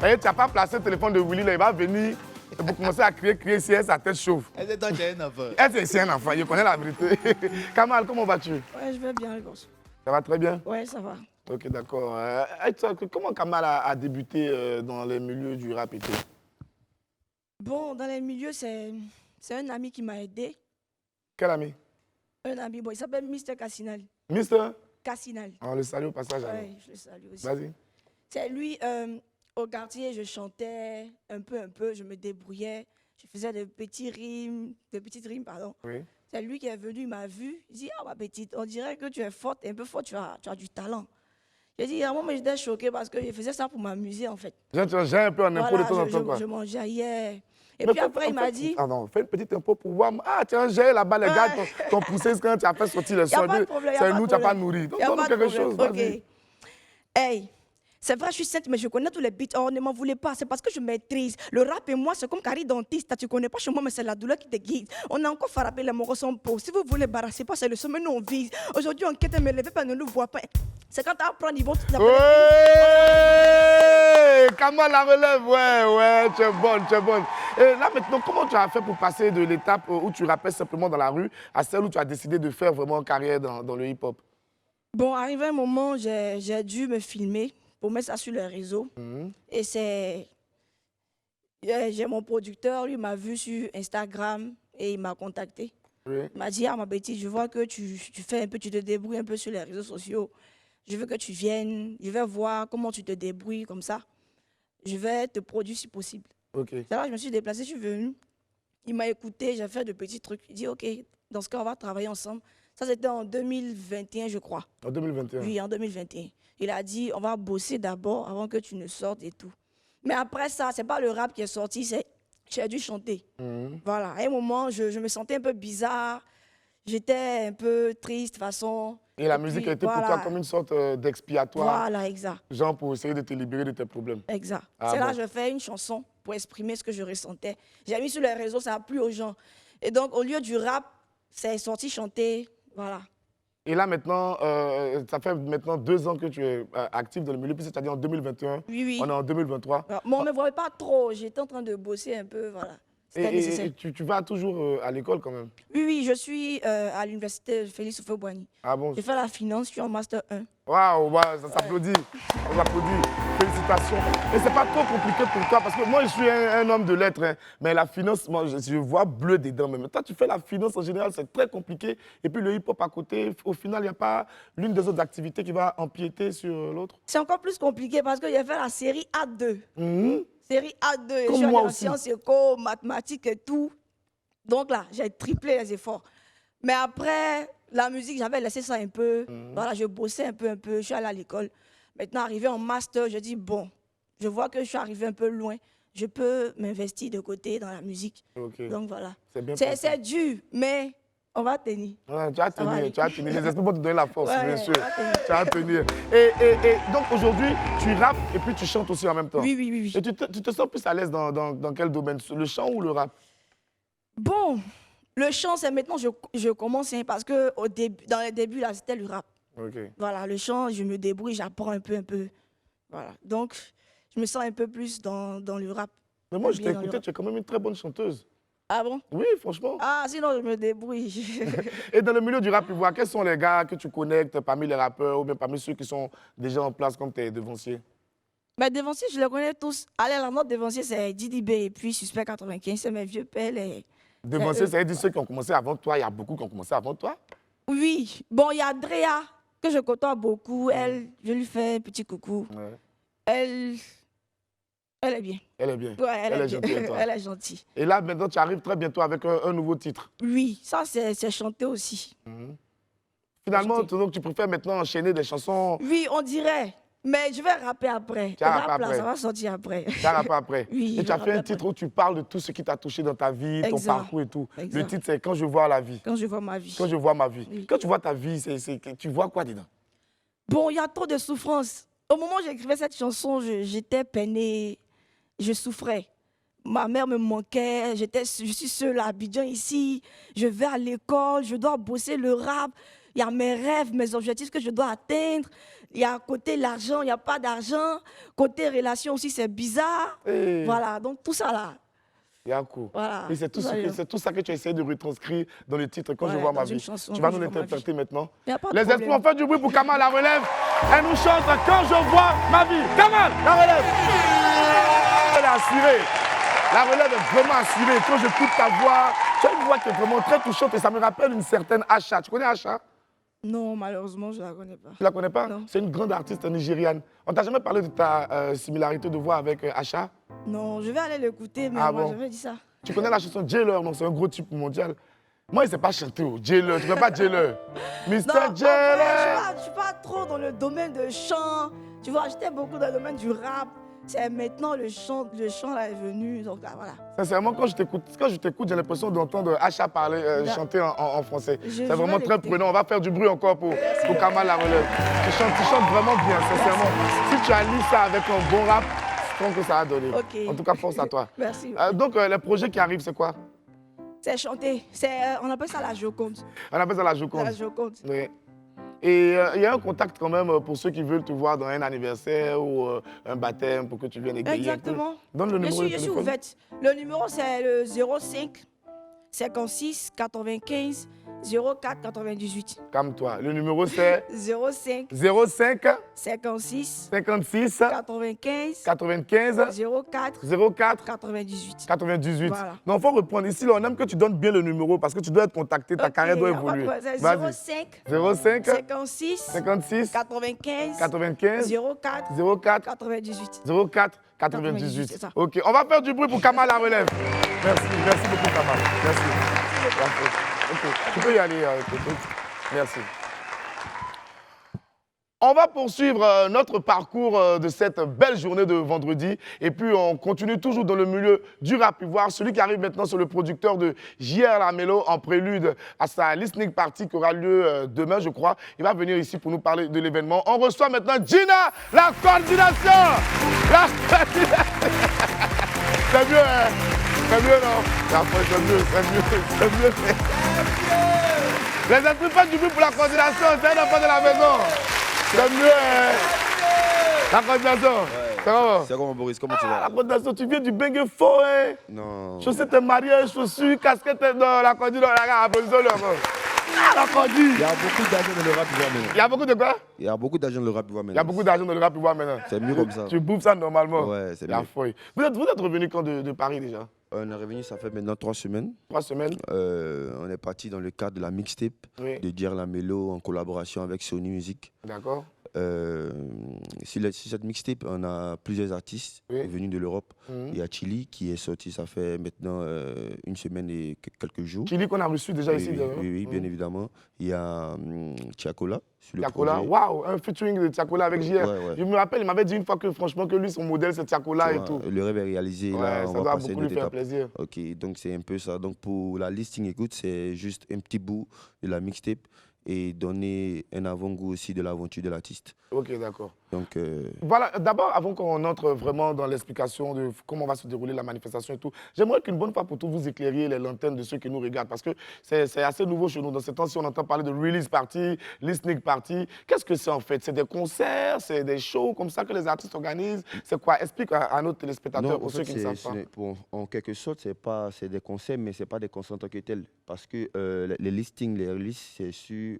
Tu n'as pas placé le téléphone de Willy, là, il va venir. Et pour commencer à crier, si elle, sa tête chauffe. Elle est dans un enfant. Elle, c'est un enfant, je connais la vérité. Kamal, comment vas-tu? Ouais, je vais bien, les gosses. Ça va très bien? Ouais, ça va. Ok, d'accord. Comment Kamal a débuté dans les milieux du rap et tout? Bon, dans les milieux, c'est un ami qui m'a aidé. Quel ami? Un ami, bon, il s'appelle Mr. Cassinal. Mister? Cassinal. On le salue au passage. Oui, je le salue aussi. Vas-y. C'est lui, au quartier, je chantais un peu, je me débrouillais. Je faisais de petites rimes, pardon. Oui. C'est lui qui est venu, il m'a vu. Il dit, ah ma petite, on dirait que tu es forte, un peu forte, tu as du talent. J'ai dit, moi, j'étais choquée parce que je faisais ça pour m'amuser, en fait. J'ai un peu en impôt de temps en temps, quoi. Je mangeais. Et puis après, il m'a dit... Ah non, fais une petite impôt pour voir. Ah, tiens, j'ai là-bas, les gars, ton poussé, quand tu as fait sortir le sol, c'est nous, tu n'as pas nourri. Donc, donne quelque chose, vas-y. Hey, c'est vrai, je suis sainte, mais je connais tous les beats. Oh, ne m'en voulez pas, c'est parce que je maîtrise. Le rap et moi, c'est comme Carrie dentiste. Tu ne connais pas chez moi, mais c'est la douleur qui te guide. On a encore frappé les moraux sont beaux. Si vous voulez barrasser pas, c'est le sommet, nous on vise. Aujourd'hui, on quête, mais lever pas, ne nous voit pas. C'est quand tu apprends, ils vont tout Ouais, Kamal la relève, ouais, tu es bonne. Et là, maintenant, comment tu as fait pour passer de l'étape où tu rappelles simplement dans la rue à celle où tu as décidé de faire vraiment carrière dans le hip-hop? Bon, arrivé un moment, j'ai dû me filmer pour mettre ça sur les réseaux. Et j'ai mon producteur, lui m'a vu sur Instagram et il m'a contacté. Oui. Il m'a dit, ah ma Betty, je vois que tu fais un peu, tu te débrouilles un peu sur les réseaux sociaux. Je veux que tu viennes, je vais voir comment tu te débrouilles comme ça. Je vais te produire si possible. Ok. C'est là que je me suis déplacée, je suis venue. Il m'a écouté, j'ai fait de petits trucs. Il dit, ok, dans ce cas, on va travailler ensemble. Ça, c'était en 2021, je crois. En 2021? Oui, en 2021. Il a dit, on va bosser d'abord avant que tu ne sortes et tout. Mais après ça, c'est pas le rap qui est sorti, j'ai dû chanter. Voilà. À un moment, je me sentais un peu bizarre. J'étais un peu triste, de toute façon. Et la musique a été pour toi comme une sorte d'expiatoire. Voilà, exact. Genre pour essayer de te libérer de tes problèmes. Exact. Ah, c'est là bon. que je fais une chanson pour exprimer ce que je ressentais. J'ai mis sur les réseaux, ça a plu aux gens. Et donc, au lieu du rap, c'est sorti chanter. Voilà. Et là, maintenant, ça fait maintenant 2 ans que tu es actif dans le milieu, puis c'est-à-dire en 2021. Oui. On est en 2023. Mais on ne me voyait pas trop. J'étais en train de bosser un peu, voilà. Et tu vas toujours à l'école quand même? Oui, je suis à l'université Félix Houphouët-Boigny. Ah bon? J'ai fait la finance, je suis en master 1. Waouh, ça s'applaudit. On applaudit. Félicitations. Et c'est pas trop compliqué pour toi, parce que moi, je suis un homme de lettres, hein, mais la finance, moi, je vois bleu dedans. Mais toi, tu fais la finance en général, c'est très compliqué. Et puis le hip-hop à côté, au final, il n'y a pas l'une des autres activités qui va empiéter sur l'autre? C'est encore plus compliqué parce que j'ai fait la série A2. Série A2, Comme je suis moi en aussi. sciences éco, mathématiques et tout. Donc là, j'ai triplé les efforts. Mais après, la musique, j'avais laissé ça un peu. Voilà, je bossais un peu. Je suis allée à l'école. Maintenant, arrivé en master, je dis, bon, je vois que je suis arrivé un peu loin. Je peux m'investir de côté dans la musique. Okay. Donc voilà. C'est bien. C'est dur, mais on va tenir. Ouais, tu vas tenir. Les esprits vont te donner la force, Ouais, bien sûr. tu vas tenir. Et donc aujourd'hui, tu rappes et puis tu chantes aussi en même temps. Oui. Et tu te sens plus à l'aise dans quel domaine? Le chant ou le rap? Bon, le chant, c'est maintenant je commence, hein, parce que dans les débuts, là, c'était le rap. Okay. Voilà, le chant, je me débrouille, j'apprends un peu. Voilà, donc je me sens un peu plus dans le rap. Mais moi, je t'ai écouté, tu es quand même une très bonne chanteuse. Ah bon? Oui, franchement. Ah, sinon, je me débrouille. Et dans le milieu du rap ivoire, quels sont les gars que tu connectes parmi les rappeurs ou bien parmi ceux qui sont déjà en place comme tes devanciers? Mais devanciers, je les connais tous. Allez, la note devancier, c'est Didi B et puis Suspect 95, c'est mes vieux pelles. Devanciers, ça veut dire ceux qui ont commencé avant toi. Il y a beaucoup qui ont commencé avant toi? Oui. Bon, il y a Drea, que je côtoie beaucoup. Elle, je lui fais un petit coucou. Ouais. Elle est bien. Elle est bien. Ouais, elle est gentille. Et toi? Elle est gentille. Et là, maintenant, tu arrives très bientôt avec un nouveau titre. Oui, ça, c'est chanter aussi. Finalement, donc, tu préfères maintenant enchaîner des chansons? Oui, on dirait. Mais je vais rapper après. Tu vas rapper après. Ça va sortir après. Tu vas rapper après. Oui, et tu as fait un titre où tu parles de tout ce qui t'a touché dans ta vie, ton parcours et tout. Exact. Le titre, c'est Quand je vois la vie. Quand je vois ma vie. Quand je vois ma vie. Oui. Quand tu vois ta vie, tu vois quoi dedans? Bon, il y a trop de souffrance. Au moment où j'écrivais cette chanson, j'étais peinée, je souffrais. Ma mère me manquait, je suis seule à Abidjan ici, je vais à l'école, je dois bosser le rap. Il y a mes rêves, mes objectifs que je dois atteindre. Il y a côté l'argent, il n'y a pas d'argent. Côté relation aussi, c'est bizarre. Hey. Voilà, donc tout ça là. Yakou. Voilà. Et c'est tout, tout ça que tu as essayé de retranscrire dans le titre Quand je Ouais, vois dans ma une vie. chanson, Tu vas Quand nous je vois ma l'interpréter vie. maintenant. Y a pas de Les problème. esprits ont fait du bruit pour Kamal la relève. Elle nous chante Quand je vois ma vie. Kamal, la relève. Elle est assurée. La relève est vraiment assurée. Quand j'écoute ta voix, tu as une voix qui est vraiment très touchante et ça me rappelle une certaine Asha. Tu connais Asha? Non, malheureusement, je ne la connais pas. Tu la connais pas? Non. C'est une grande artiste nigériane. On t'a jamais parlé de ta similarité de voix avec Asha? Non, je vais aller l'écouter, mais Ah on m'a bon? jamais dit ça. Tu connais la chanson Jailer, donc c'est un gros type mondial. Moi, il ne sait pas chanter. Oh. Jailer, tu ne connais pas Jailer? Mr. Non, Jailer! je ne suis pas trop dans le domaine de chant. Tu vois, j'étais beaucoup dans le domaine du rap. C'est maintenant le chant là est venu, donc là, voilà. Sincèrement, quand je t'écoute, j'ai l'impression d'entendre Asha parler, chanter en français. C'est vraiment très prenant. On va faire du bruit encore pour Kamal la relève. Tu chantes vraiment bien, sincèrement. Si tu allies ça avec un bon rap, je pense que ça va donner. Okay. En tout cas, force à toi. Merci. Donc, les projets qui arrivent, c'est quoi? C'est chanter. On appelle ça la Joconde. On appelle ça la Joconde. La Joconde. Oui. Et il y a un contact quand même pour ceux qui veulent te voir dans un anniversaire ou un baptême pour que tu viennes égayer. Exactement. Donne le numéro de Je suis téléphone. ouverte. Le numéro, c'est le 05 56 95 04 98. Calme-toi. Le numéro, c'est 05 05 56 56 95 95 04 04 98. 98. Voilà. Donc, il faut reprendre. Ici, là, on aime que tu donnes bien le numéro parce que tu dois être contacté. Ta carrière doit évoluer. C'est Vas-y. 05 05 56 56 95 95 04 04 98. 04 98, 98. c'est ça. Ok, on va faire du bruit pour Kamal la relève. Merci beaucoup Kamal. Merci. Merci. Ok, tu peux y aller. Merci. On va poursuivre notre parcours de cette belle journée de vendredi. Et puis, on continue toujours dans le milieu du rap ivoire. Celui qui arrive maintenant, c'est le producteur de JR Lamello en prélude à sa listening party qui aura lieu demain, je crois. Il va venir ici pour nous parler de l'événement. On reçoit maintenant Gina, la coordination. La coordination. C'est mieux, hein? C'est mieux, non? C'est mieux. Les esprits font du bruit pour la coordination. C'est un enfant de la maison. C'est mieux, hein? La coordination. C'est comment? C'est comment, Boris? Comment tu vas? La coordination, tu viens du bengue fort, hein? Non. Chaussettes mariage, chaussures, casquette, non, la coordination, la applaudissons-le encore. La coordination. Il y a beaucoup d'argent dans le rap ivoire maintenant. Il y a beaucoup de quoi? Il y a beaucoup d'argent dans le rap ivoire Il y a maintenant. beaucoup d'argent dans le rap ivoire maintenant. C'est mieux comme ça. Tu bouffes ça normalement? Ouais, c'est la mieux. folie. Vous êtes revenu quand de Paris déjà? On est revenu, ça fait maintenant 3 semaines. 3 semaines? On est parti dans le cadre de la mixtape de JR Lamello en collaboration avec Sony Music. D'accord. Sur cette mixtape, on a plusieurs artistes venus de l'Europe. Il y a Chili qui est sorti, ça fait maintenant 1 semaine et quelques jours. Chili qu'on a reçu déjà ici. Oui, bien évidemment. Il y a Tiakola sur le Tiakola, projet. waouh, un featuring de Tiakola avec JR. Je me rappelle, il m'avait dit une fois que franchement que lui, son modèle, c'est Tiakola et tout. Le rêve est réalisé, là, ça on va doit passer beaucoup une lui faire étape. plaisir. Ok, donc c'est un peu ça. Donc pour la listing, écoute, c'est juste un petit bout de la mixtape et donner un avant-goût aussi de l'aventure de l'artiste. Ok, d'accord. Donc, voilà, d'abord, avant qu'on entre vraiment dans l'explication de comment va se dérouler la manifestation et tout, j'aimerais qu'une bonne fois pour tout vous éclairiez les lanternes de ceux qui nous regardent parce que c'est assez nouveau chez nous. Dans ces temps-ci, on entend parler de release party, listening party. Qu'est-ce que c'est en fait? C'est des concerts, c'est des shows comme ça que les artistes organisent? C'est quoi? Explique à nos téléspectateurs, non, pour en ceux fait, qui ne savent pas. En quelque sorte, c'est des concerts, mais ce n'est pas des concerts en tant que tels. Parce que les listings, les releases, c'est sur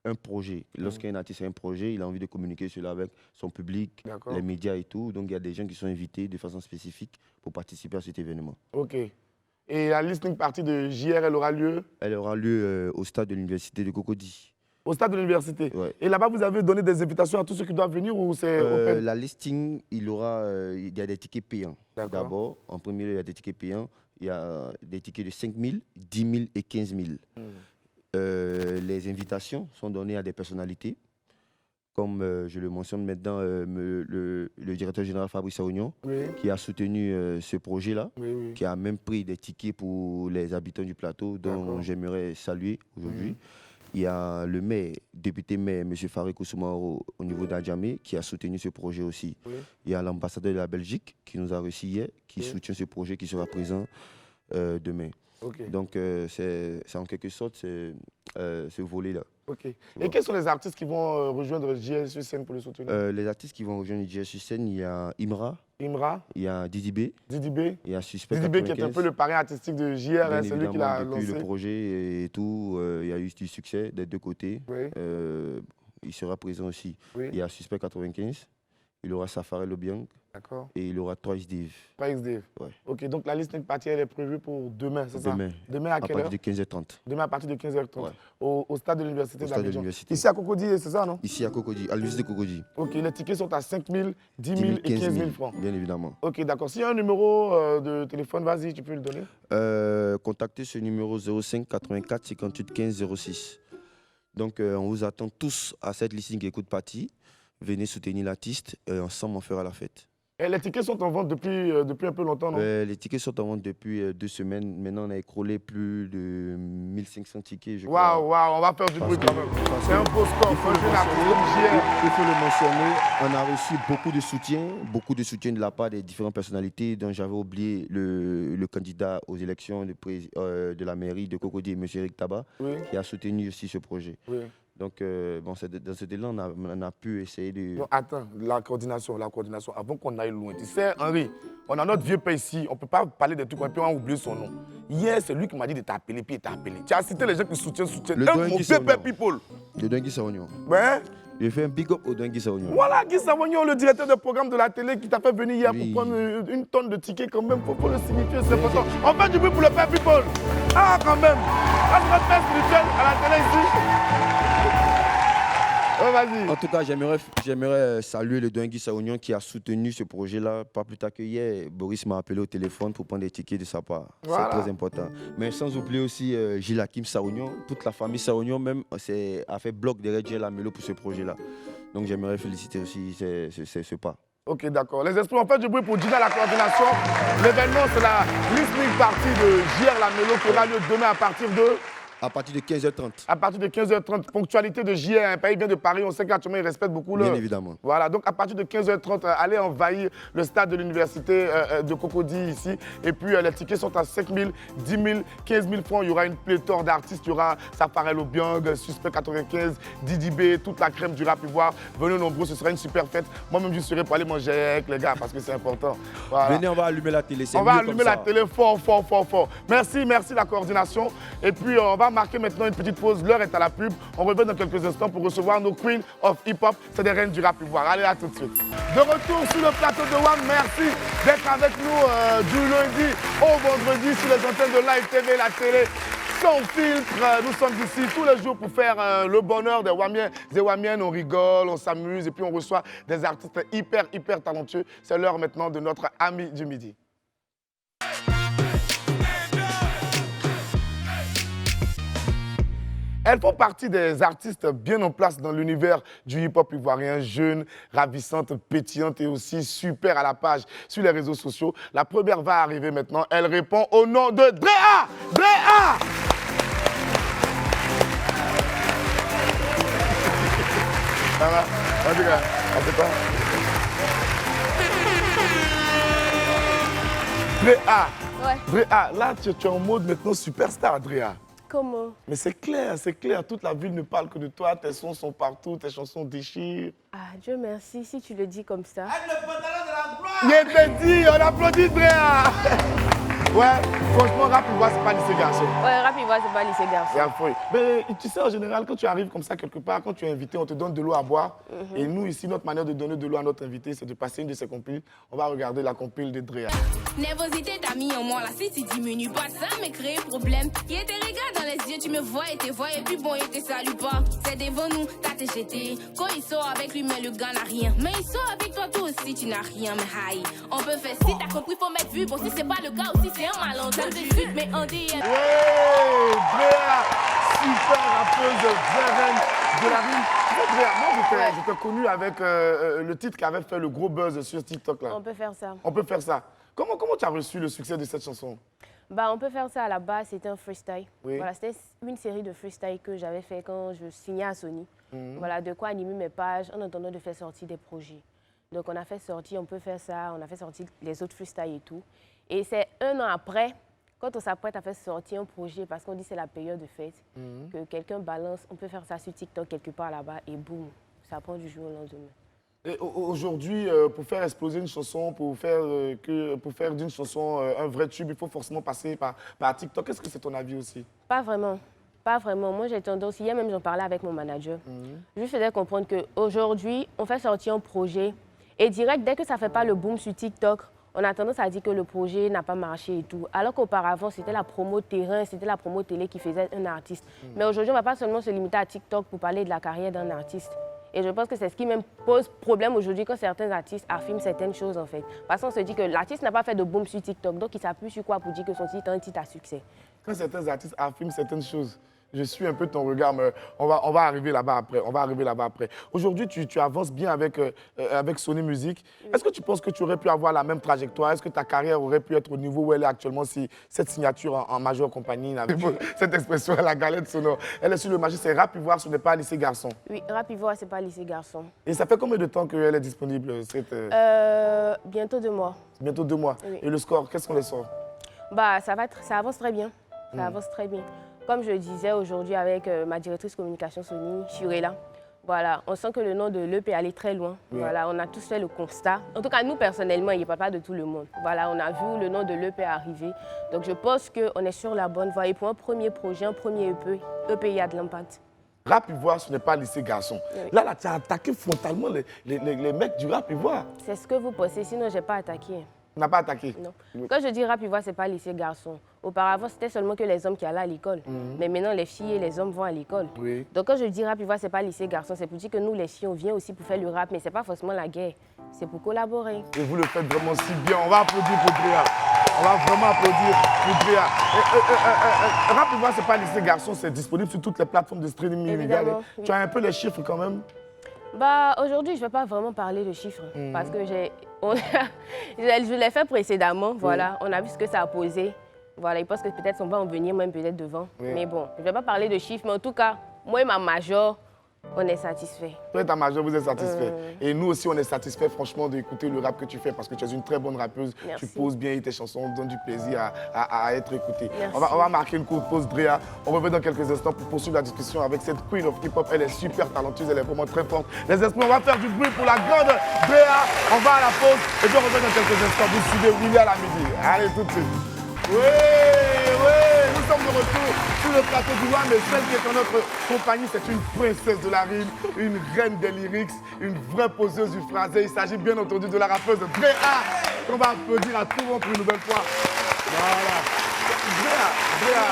un projet. Lorsqu'un artiste a un projet, il a envie de communiquer cela avec son public, les médias et tout. Donc, il y a des gens qui sont invités de façon spécifique pour participer à cet événement. Ok. Et la listening party de JR, elle aura lieu? Elle aura lieu au stade de l'université de Cocody. Au stade de l'université? Ouais. Et là-bas, vous avez donné des invitations à tous ceux qui doivent venir ou c'est open? La listing, il y a des tickets payants. D'abord, en premier lieu, il y a des tickets payants. Il y a des tickets de 5 000, 10 000 et 15 000. Les invitations sont données à des personnalités, comme je le mentionne maintenant, le directeur général Fabrice Aounion, qui a soutenu ce projet-là, qui a même pris des tickets pour les habitants du plateau, dont j'aimerais saluer aujourd'hui. Il y a le maire, député maire, M. Farid Koussoumaro, au niveau d'Adjamé, qui a soutenu ce projet aussi. Il y a l'ambassadeur de la Belgique, qui nous a reçus hier, qui soutient ce projet, qui sera présent demain. Donc, c'est en quelque sorte ce volet-là. Ok. Et quels sont les artistes qui vont rejoindre JS sur scène pour le soutenir? Les artistes qui vont rejoindre JS sur scène, il y a Imra. Imra. Il y a Didi B. Didi B. Il y a Suspect Didi B 95. qui est un peu le parrain artistique de JR, hein, c'est lui qui l'a lancé. Depuis le projet et tout, il y a eu du succès des deux côtés. Oui. Il sera présent aussi. Oui. Il y a Suspect 95, il aura Safari Lobiang. D'accord. Et il aura 3XDave. 3XDave. Ouais. Ok, donc la liste partie, elle est prévue pour demain, c'est ça? Demain à quelle heure? À partir de 15h30. Demain à partir de 15h30. Ouais. Au stade de l'université d'Abidjan. Ici à Cocody, c'est ça, non? Ici à Cocody, à l'université de Cocody. Ok, les tickets sont à 5 000, 10 000 et 15 000 francs. Bien évidemment. Ok, d'accord. S'il y a un numéro de téléphone, vas-y, tu peux le donner? Contactez ce numéro 05 84 58 15 06. Donc, on vous attend tous à cette listening écoute party. Venez soutenir l'artiste et ensemble, on fera la fête. Et les tickets sont en vente depuis un peu longtemps, non? Les tickets sont en vente depuis 2 semaines. Maintenant, on a écroulé plus de 1500 tickets, je crois. Waouh, on va faire du bruit quand même. C'est un beau score. Il faut le mentionner, on a reçu beaucoup de soutien de la part des différentes personnalités dont j'avais oublié le candidat aux élections de la mairie de Cocody, M. Eric Tabat, qui a soutenu aussi ce projet. Oui. Donc, bon, dans ce délai, on a pu essayer de... Non, attends, la coordination, avant qu'on aille loin. Tu sais, Henri, on a notre vieux père ici, on ne peut pas parler de trucs, et puis on a oublié son nom. Hier, c'est lui qui m'a dit de t'appeler, puis il t'a appelé. Tu as cité les gens qui soutiennent. Mon vieux père people. Le Dengui Saognon. Ouais. J'ai fait un big up au Dengui Saognon. Voilà, Guy Saognon, le directeur de programme de la télé qui t'a fait venir hier pour prendre une tonne de tickets quand même. Faut le signifier, c'est important. On fait du bruit pour le père people. Ah, quand même. Ah, c'est notre père spirituel à la télé ici. Oh, vas-y. En tout cas, j'aimerais saluer le Dengui Saognon qui a soutenu ce projet-là. Pas plus tard que hier, Boris m'a appelé au téléphone pour prendre des tickets de sa part. Voilà. C'est très important. Mais sans oublier aussi Gilles Hakim Saognon. Toute la famille Saognon même a fait bloc derrière Gilles Lamelo pour ce projet-là. Donc j'aimerais féliciter aussi ce pas. Ok, d'accord. Les esprits, on fait du bruit pour Gina la coordination. L'événement, c'est la listening party de JR Lamelo qui aura lieu demain à partir de... À partir de 15h30. À partir de 15h30, ponctualité de JR, un pays vient de Paris, on sait qu'actuellement il respecte beaucoup le... Bien évidemment. Voilà, donc à partir de 15h30, allez envahir le stade de l'université de Cocody ici. Et puis les tickets sont à 5 000, 10 000, 15 000 francs. Il y aura une pléthore d'artistes, il y aura Safari Lobiang, Suspect 95, Didi B, toute la crème du rap ivoire. Venez nombreux, ce sera une super fête. Moi-même, je serai pour aller manger avec les gars parce que c'est important. Voilà. Venez, on va allumer la télé. On va allumer la télé fort, fort, fort, fort. Merci la coordination. Et puis on va marquer maintenant une petite pause. L'heure est à la pub. On revient dans quelques instants pour recevoir nos Queens of Hip Hop. C'est des reines du rap ivoire. Allez, à tout de suite. De retour sur le plateau de WAM. Merci d'être avec nous du lundi au vendredi sur les antennes de Live TV, la télé. Sans filtre, nous sommes ici tous les jours pour faire le bonheur des Wamiens. Des Wamiennes, on rigole, on s'amuse et puis on reçoit des artistes hyper talentueux. C'est l'heure maintenant de notre ami du midi. Elles font partie des artistes bien en place dans l'univers du hip-hop ivoirien, jeunes, ravissantes, pétillantes et aussi super à la page sur les réseaux sociaux. La première va arriver maintenant. Elle répond au nom de Drea! Drea! Ça va? Vas-y, gars. Assieds-toi. Drea! Ouais. Drea, là, tu es en mode maintenant superstar, Drea. Comment? Mais c'est clair. Toute la ville ne parle que de toi. Tes sons sont partout, tes chansons déchirent. Ah, Dieu merci, si tu le dis comme ça. Le pantalon de la gloire! Il était dit, on applaudit Drea! Ouais, franchement, rap ivoire, c'est pas lycée garçon. Ouais, rap ivoire, c'est pas lycée garçon. C'est affreux. Mais tu sais, en général, quand tu arrives comme ça quelque part, quand tu es invité, on te donne de l'eau à boire. Et nous, ici, notre manière de donner de l'eau à notre invité, c'est de passer une de ses compiles. On va regarder la compile de Drea. Nervosité t'a mis en moi, là, si tu diminues pas, ça me crée problème. Il y a tes regards dans les yeux, tu me vois et te vois, et puis bon, il te salue pas. C'est devant nous, t'as te jeté. Quand il sort avec lui, mais le gars n'a rien. Mais il sort avec toi, toi aussi, tu n'as rien. Mais aïe, on peut faire si t'as compris, faut mettre vu. Bon, si c'est pas le cas aussi, c'est un malentendu. Mais on dit. Ouais, Drea, super rappeuse, vraie reine de la rue. Drea, moi, je t'ai connu avec le titre qui avait fait le gros buzz sur TikTok. Là. On peut faire ça. On peut faire ça. Comment tu as reçu le succès de cette chanson? Bah, on peut faire ça à la base, c'était un freestyle. Oui. Voilà, c'était une série de freestyle que j'avais fait quand je signais à Sony. Voilà, de quoi animer mes pages en attendant de faire sortir des projets. Donc, on a fait sortir, on peut faire ça, on a fait sortir les autres freestyles et tout. Et c'est un an après quand on s'apprête à faire sortir un projet, parce qu'on dit que c'est la période de fête, que quelqu'un balance, on peut faire ça sur TikTok quelque part là-bas et boum, ça prend du jour au lendemain. Aujourd'hui, pour faire exploser une chanson, pour faire d'une chanson un vrai tube, il faut forcément passer par TikTok. Est-ce que c'est ton avis aussi? Pas vraiment. Pas vraiment. Moi, j'ai tendance, hier même, j'en parlais avec mon manager. Je lui faisais comprendre qu'aujourd'hui, on fait sortir un projet et direct, dès que ça ne fait pas le boom sur TikTok, on a tendance à dire que le projet n'a pas marché et tout. Alors qu'auparavant, c'était la promo terrain, c'était la promo télé qui faisait un artiste. Mais aujourd'hui, on ne va pas seulement se limiter à TikTok pour parler de la carrière d'un artiste. Et je pense que c'est ce qui même pose problème aujourd'hui quand certains artistes affirment certaines choses en fait. Parce qu'on se dit que l'artiste n'a pas fait de boom sur TikTok, donc il ne s'appuie sur quoi pour dire que son titre est un titre à succès. Quand certains artistes affirment certaines choses, je suis un peu ton regard, mais on va arriver là-bas après. Aujourd'hui, tu avances bien avec Sony Music. Est-ce que tu penses que tu aurais pu avoir la même trajectoire? Est-ce que ta carrière aurait pu être au niveau où elle est actuellement si cette signature en majeure compagnie n'avait pas cette expression à la galette sonore? Elle est sur le marché, c'est Rap Ivoire, ce n'est pas Lycée Garçon. Oui, Rap Ivoire, c'est pas Lycée Garçon. Et ça fait combien de temps qu'elle est disponible Bientôt 2 mois. Bientôt 2 mois. Oui. Et le score, qu'est-ce qu'on les sort? Bah, ça avance très bien. Ça avance très bien. Comme je le disais aujourd'hui avec ma directrice communication Sony, Shurela, voilà, on sent que le nom de l'EP est allé très loin. Oui. Voilà, on a tous fait le constat. En tout cas, nous, personnellement, il ne parle pas de tout le monde. Voilà, on a vu le nom de l'EP arriver. Donc, je pense qu'on est sur la bonne voie. Et pour un premier projet, un premier EP, il y a de l'impact. Rap Ivoire, ce n'est pas Lycée Garçon. Oui. Là, tu as attaqué frontalement les mecs du Rap Ivoire. C'est ce que vous pensez, sinon je n'ai pas attaqué. On n'a pas attaqué? Non. Quand je dis Rap Ivoire, ce n'est pas Lycée Garçon. Auparavant, c'était seulement que les hommes qui allaient à l'école. Mais maintenant, les filles et les hommes vont à l'école. Oui. Donc, quand je dis Rap Ivoire, ce n'est pas Lycée Garçon. C'est pour dire que nous, les filles, on vient aussi pour faire le rap. Mais ce n'est pas forcément la guerre. C'est pour collaborer. Et vous le faites vraiment si bien. On va applaudir pour Drea. On va vraiment applaudir pour Drea. Rap Ivoire, ce n'est pas Lycée Garçon. C'est disponible sur toutes les plateformes de streaming illégal. Oui. Tu as un peu les chiffres quand même? Bah, aujourd'hui, je ne vais pas vraiment parler de chiffres. Parce que je l'ai fait précédemment. Voilà. On a vu ce que ça a posé. Voilà, ils pensent que peut-être on va en venir même peut-être devant. Oui. Mais bon, je ne vais pas parler de chiffres. Mais en tout cas, moi et ma major, on est satisfait. Toi et ta major, vous êtes satisfait. Et nous aussi, on est satisfait franchement d'écouter le rap que tu fais parce que tu es une très bonne rappeuse. Merci. Tu poses bien tes chansons, donne du plaisir à être écoutée. On va marquer une courte pause, Drea. On revient dans quelques instants pour poursuivre la discussion avec cette queen of hip-hop. Elle est super talentueuse, elle est vraiment très forte. Les esprits, on va faire du bruit pour la grande Drea. On va à la pause et puis on revient dans quelques instants. Vous suivez Willy à la midi. Allez, tout de suite. Oui, nous sommes de retour sur le plateau du roi, mais celle qui est en notre compagnie, c'est une princesse de la rime, une reine des lyrics, une vraie poseuse du phrasé. Il s'agit bien entendu de la rappeuse Drea, qu'on va applaudir à tout le monde pour une nouvelle fois. Voilà. Drea,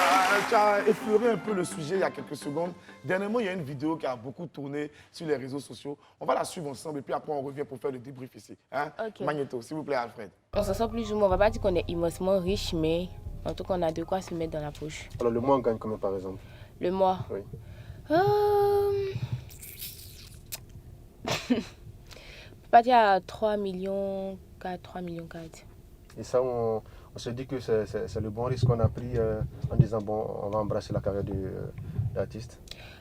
tu as effleuré un peu le sujet il y a quelques secondes. Dernièrement, il y a une vidéo qui a beaucoup tourné sur les réseaux sociaux. On va la suivre ensemble et puis après on revient pour faire le débrief ici. Hein? Okay. Magnéto, s'il vous plaît, Alfred. On s'en sort plus ou moins. On ne va pas dire qu'on est immensement riche, mais en tout cas, on a de quoi se mettre dans la poche. Alors, le mois, on gagne combien par exemple? Le mois? Oui. Je peux pas dire à 3 millions 4, 3 millions 4. Et ça, on se dit que c'est le bon risque qu'on a pris en disant, bon, on va embrasser la carrière de l'artiste.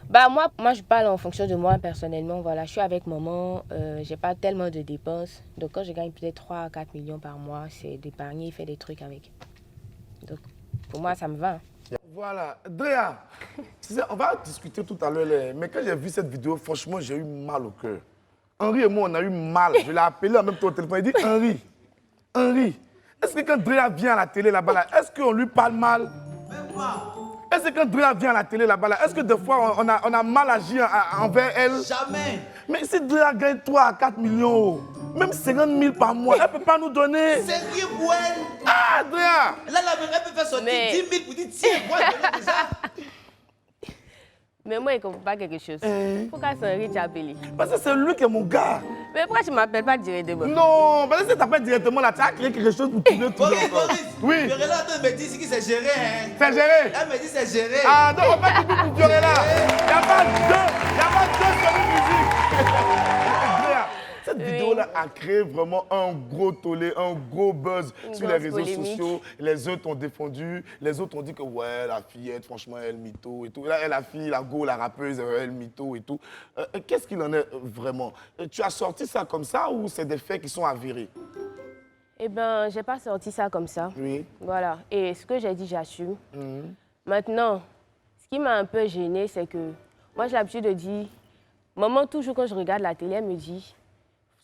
Bah moi, je parle en fonction de moi personnellement. Voilà, je suis avec maman, j'ai pas tellement de dépenses. Donc quand je gagne peut-être 3 à 4 millions par mois, c'est d'épargner et faire des trucs avec. Donc pour moi, ça me va. Voilà, Drea, on va discuter tout à l'heure, mais quand j'ai vu cette vidéo, franchement, j'ai eu mal au cœur. Henri et moi, on a eu mal. Je l'ai appelé en même temps au téléphone, il dit Henri, est-ce que quand Drea vient à la télé là-bas, là, est-ce qu'on lui parle mal? Même pas. Est-ce que quand Drea vient à la télé là-bas, là, est-ce que des fois on a mal agi envers elle? Jamais. Mais si Drea gagne 3 à 4 millions, même 50 000 par mois, elle ne peut pas nous donner. C'est rien pour elle. Ah, Drea. Là, elle peut faire sortir 10 000 pour dire tiens, moi, je donne déjà. Mais moi, il ne comprend pas quelque chose. Pourquoi c'est Henri qui a appelé? Parce que c'est lui qui est mon gars. Mais pourquoi tu ne m'appelles pas directement? Non, parce que si tu t'appelles directement là, tu as créé quelque chose pour tourner tout le monde. Oui. Fiorella me dit que c'est géré. Hein. C'est géré? Elle me dit c'est géré. Ah, donc on va dire pour Fiorella. Il n'y a pas deux sur une musique. Cette vidéo-là a créé vraiment un gros tollé, un gros buzz sur les réseaux sociaux. Les uns t'ont défendu, les autres ont dit que ouais, la fillette, franchement, elle mytho et tout. Là, la fille, la go, la rappeuse, elle mytho et tout. Qu'est-ce qu'il en est vraiment? Tu as sorti ça comme ça ou c'est des faits qui sont avérés? Eh bien, j'ai pas sorti ça comme ça. Oui. Voilà. Et ce que j'ai dit, j'assume. Maintenant, ce qui m'a un peu gênée, c'est que moi, j'ai l'habitude de dire, maman, toujours quand je regarde la télé, elle me dit,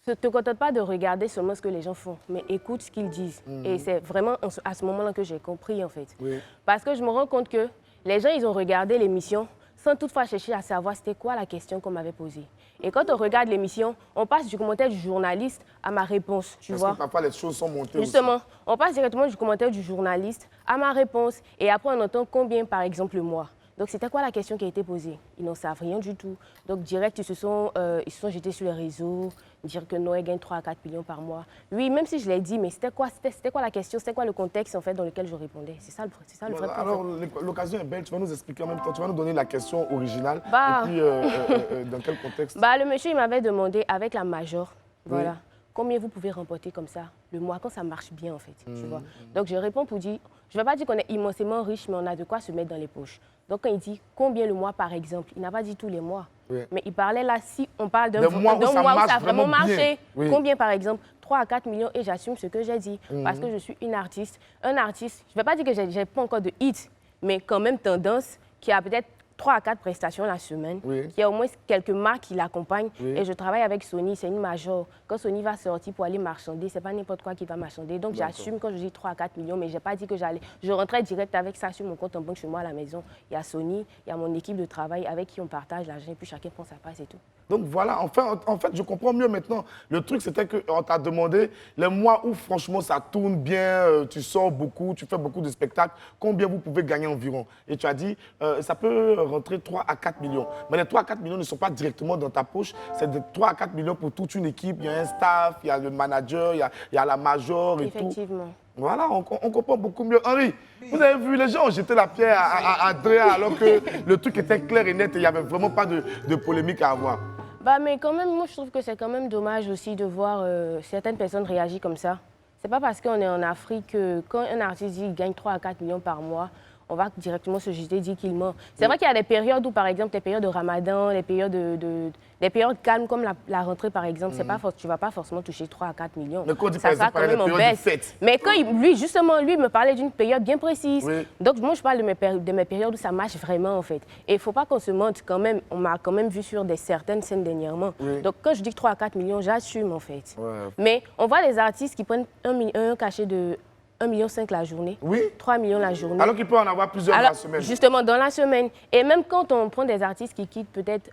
ne te contente pas de regarder seulement ce que les gens font, mais écoute ce qu'ils disent. Et c'est vraiment à ce moment-là que j'ai compris, en fait. Oui. Parce que je me rends compte que les gens, ils ont regardé l'émission sans toutefois chercher à savoir c'était quoi la question qu'on m'avait posée. Et quand on regarde l'émission, on passe du commentaire du journaliste à ma réponse, tu vois. Parce que parfois, les choses sont montées Justement, aussi. on passe directement du commentaire du journaliste à ma réponse. Et après, on entend combien, par exemple, moi. Donc, c'était quoi la question qui a été posée? Ils n'en savent rien du tout. Donc, direct, ils se sont jetés sur les réseaux, dire que Noé gagne 3 à 4 millions par mois. Lui, même si je l'ai dit, mais c'était quoi la question? C'était quoi le contexte, en fait, dans lequel je répondais? C'est ça le vrai problème. Alors, l'occasion est belle. Tu vas nous expliquer en même temps. Tu vas nous donner la question originale. Bah. Et puis, dans quel contexte? Bah, le monsieur, il m'avait demandé, avec la major, voilà, Oui. combien vous pouvez remporter comme ça le mois, quand ça marche bien, en fait, tu vois. Donc, je réponds pour dire, je ne vais pas dire qu'on est immensément riche, mais on a de quoi se mettre dans les poches. Donc, quand il dit combien le mois, par exemple, il n'a pas dit tous les mois. Oui. Mais il parlait là, si on parle d'un mois où ça a vraiment marché, oui. combien, par exemple, 3 à 4 millions, et j'assume ce que j'ai dit, parce que je suis une artiste. Un artiste, je ne vais pas dire que je n'ai pas encore de hits, mais quand même tendance, qui a peut-être 3 à 4 prestations la semaine, qui a au moins quelques marques qui l'accompagnent. Et je travaille avec Sony, c'est une major. Quand Sony va sortir pour aller marchander, ce n'est pas n'importe quoi qui va marchander. Donc j'assume quand je dis 3 à 4 millions, mais je n'ai pas dit que j'allais. Je rentrais direct avec ça sur mon compte en banque chez moi à la maison. Il y a Sony, il y a mon équipe de travail avec qui on partage l'argent et puis chacun prend sa part, c'est tout. Donc voilà, en fait, je comprends mieux maintenant. Le truc, c'était qu'on t'a demandé les mois où franchement ça tourne bien, tu sors beaucoup, tu fais beaucoup de spectacles, combien vous pouvez gagner environ? Et tu as dit, ça peut rentrer 3 à 4 millions. Mais les 3 à 4 millions ne sont pas directement dans ta poche, c'est de 3 à 4 millions pour toute une équipe. Il y a un staff, il y a le manager, il y a la major et tout. Effectivement. Voilà, on comprend beaucoup mieux. Henri, vous avez vu, les gens ont jeté la pierre à Andrea alors que le truc était clair et net et il n'y avait vraiment pas de polémique à avoir. Bah, mais quand même, moi, je trouve que c'est quand même dommage aussi de voir certaines personnes réagir comme ça. C'est pas parce qu'on est en Afrique que quand un artiste dit qu'il gagne 3 à 4 millions par mois, on va directement se jeter, dire qu'il ment. C'est vrai qu'il y a des périodes où, par exemple, les périodes de Ramadan, les périodes les périodes calmes comme la rentrée, par exemple, c'est pas tu ne vas pas forcément toucher 3 à 4 millions. Mais quand on dit, ça par exemple, quand même en baisse. Mais quand lui me parlait d'une période bien précise. Oui. Donc, moi, je parle de mes périodes où ça marche vraiment, en fait. Et il ne faut pas qu'on se mente quand même. On m'a quand même vu sur certaines scènes dernièrement. Oui. Donc, quand je dis 3 à 4 millions, j'assume, en fait. Ouais. Mais on voit des artistes qui prennent un cachet de 1,5 million la journée, 3 millions la journée. Alors qu'il peut en avoir plusieurs dans la semaine. Justement, dans la semaine. Et même quand on prend des artistes qui quittent peut-être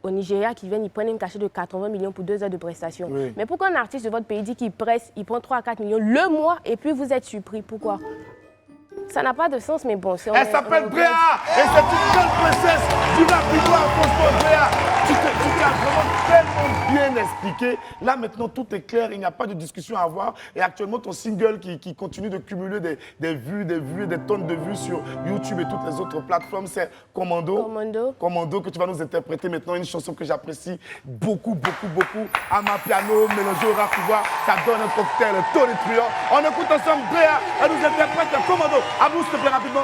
au Nigeria, qui viennent, ils prennent un cachet de 80 millions pour 2 heures de prestation. Oui. Mais pourquoi un artiste de votre pays dit qu'il presse, il prend 3 à 4 millions le mois et puis vous êtes surpris? Pourquoi? Ça n'a pas de sens, mais bon. Elle s'appelle Bréa et c'est une jeune princesse du rap ivoire, franchement, Bréa. Tu t'as vraiment tellement bien expliqué. Là, maintenant, tout est clair, il n'y a pas de discussion à avoir. Et actuellement, ton single qui continue de cumuler des vues, des tonnes de vues sur YouTube et toutes les autres plateformes, c'est Commando. Commando, que tu vas nous interpréter maintenant, une chanson que j'apprécie beaucoup, beaucoup, beaucoup. À ma piano, mélangé au rap ivoire, ça donne un cocktail, Tony Truant. On écoute ensemble Bréa, elle nous interprète Commando. À vous, s'il te plaît, rapidement.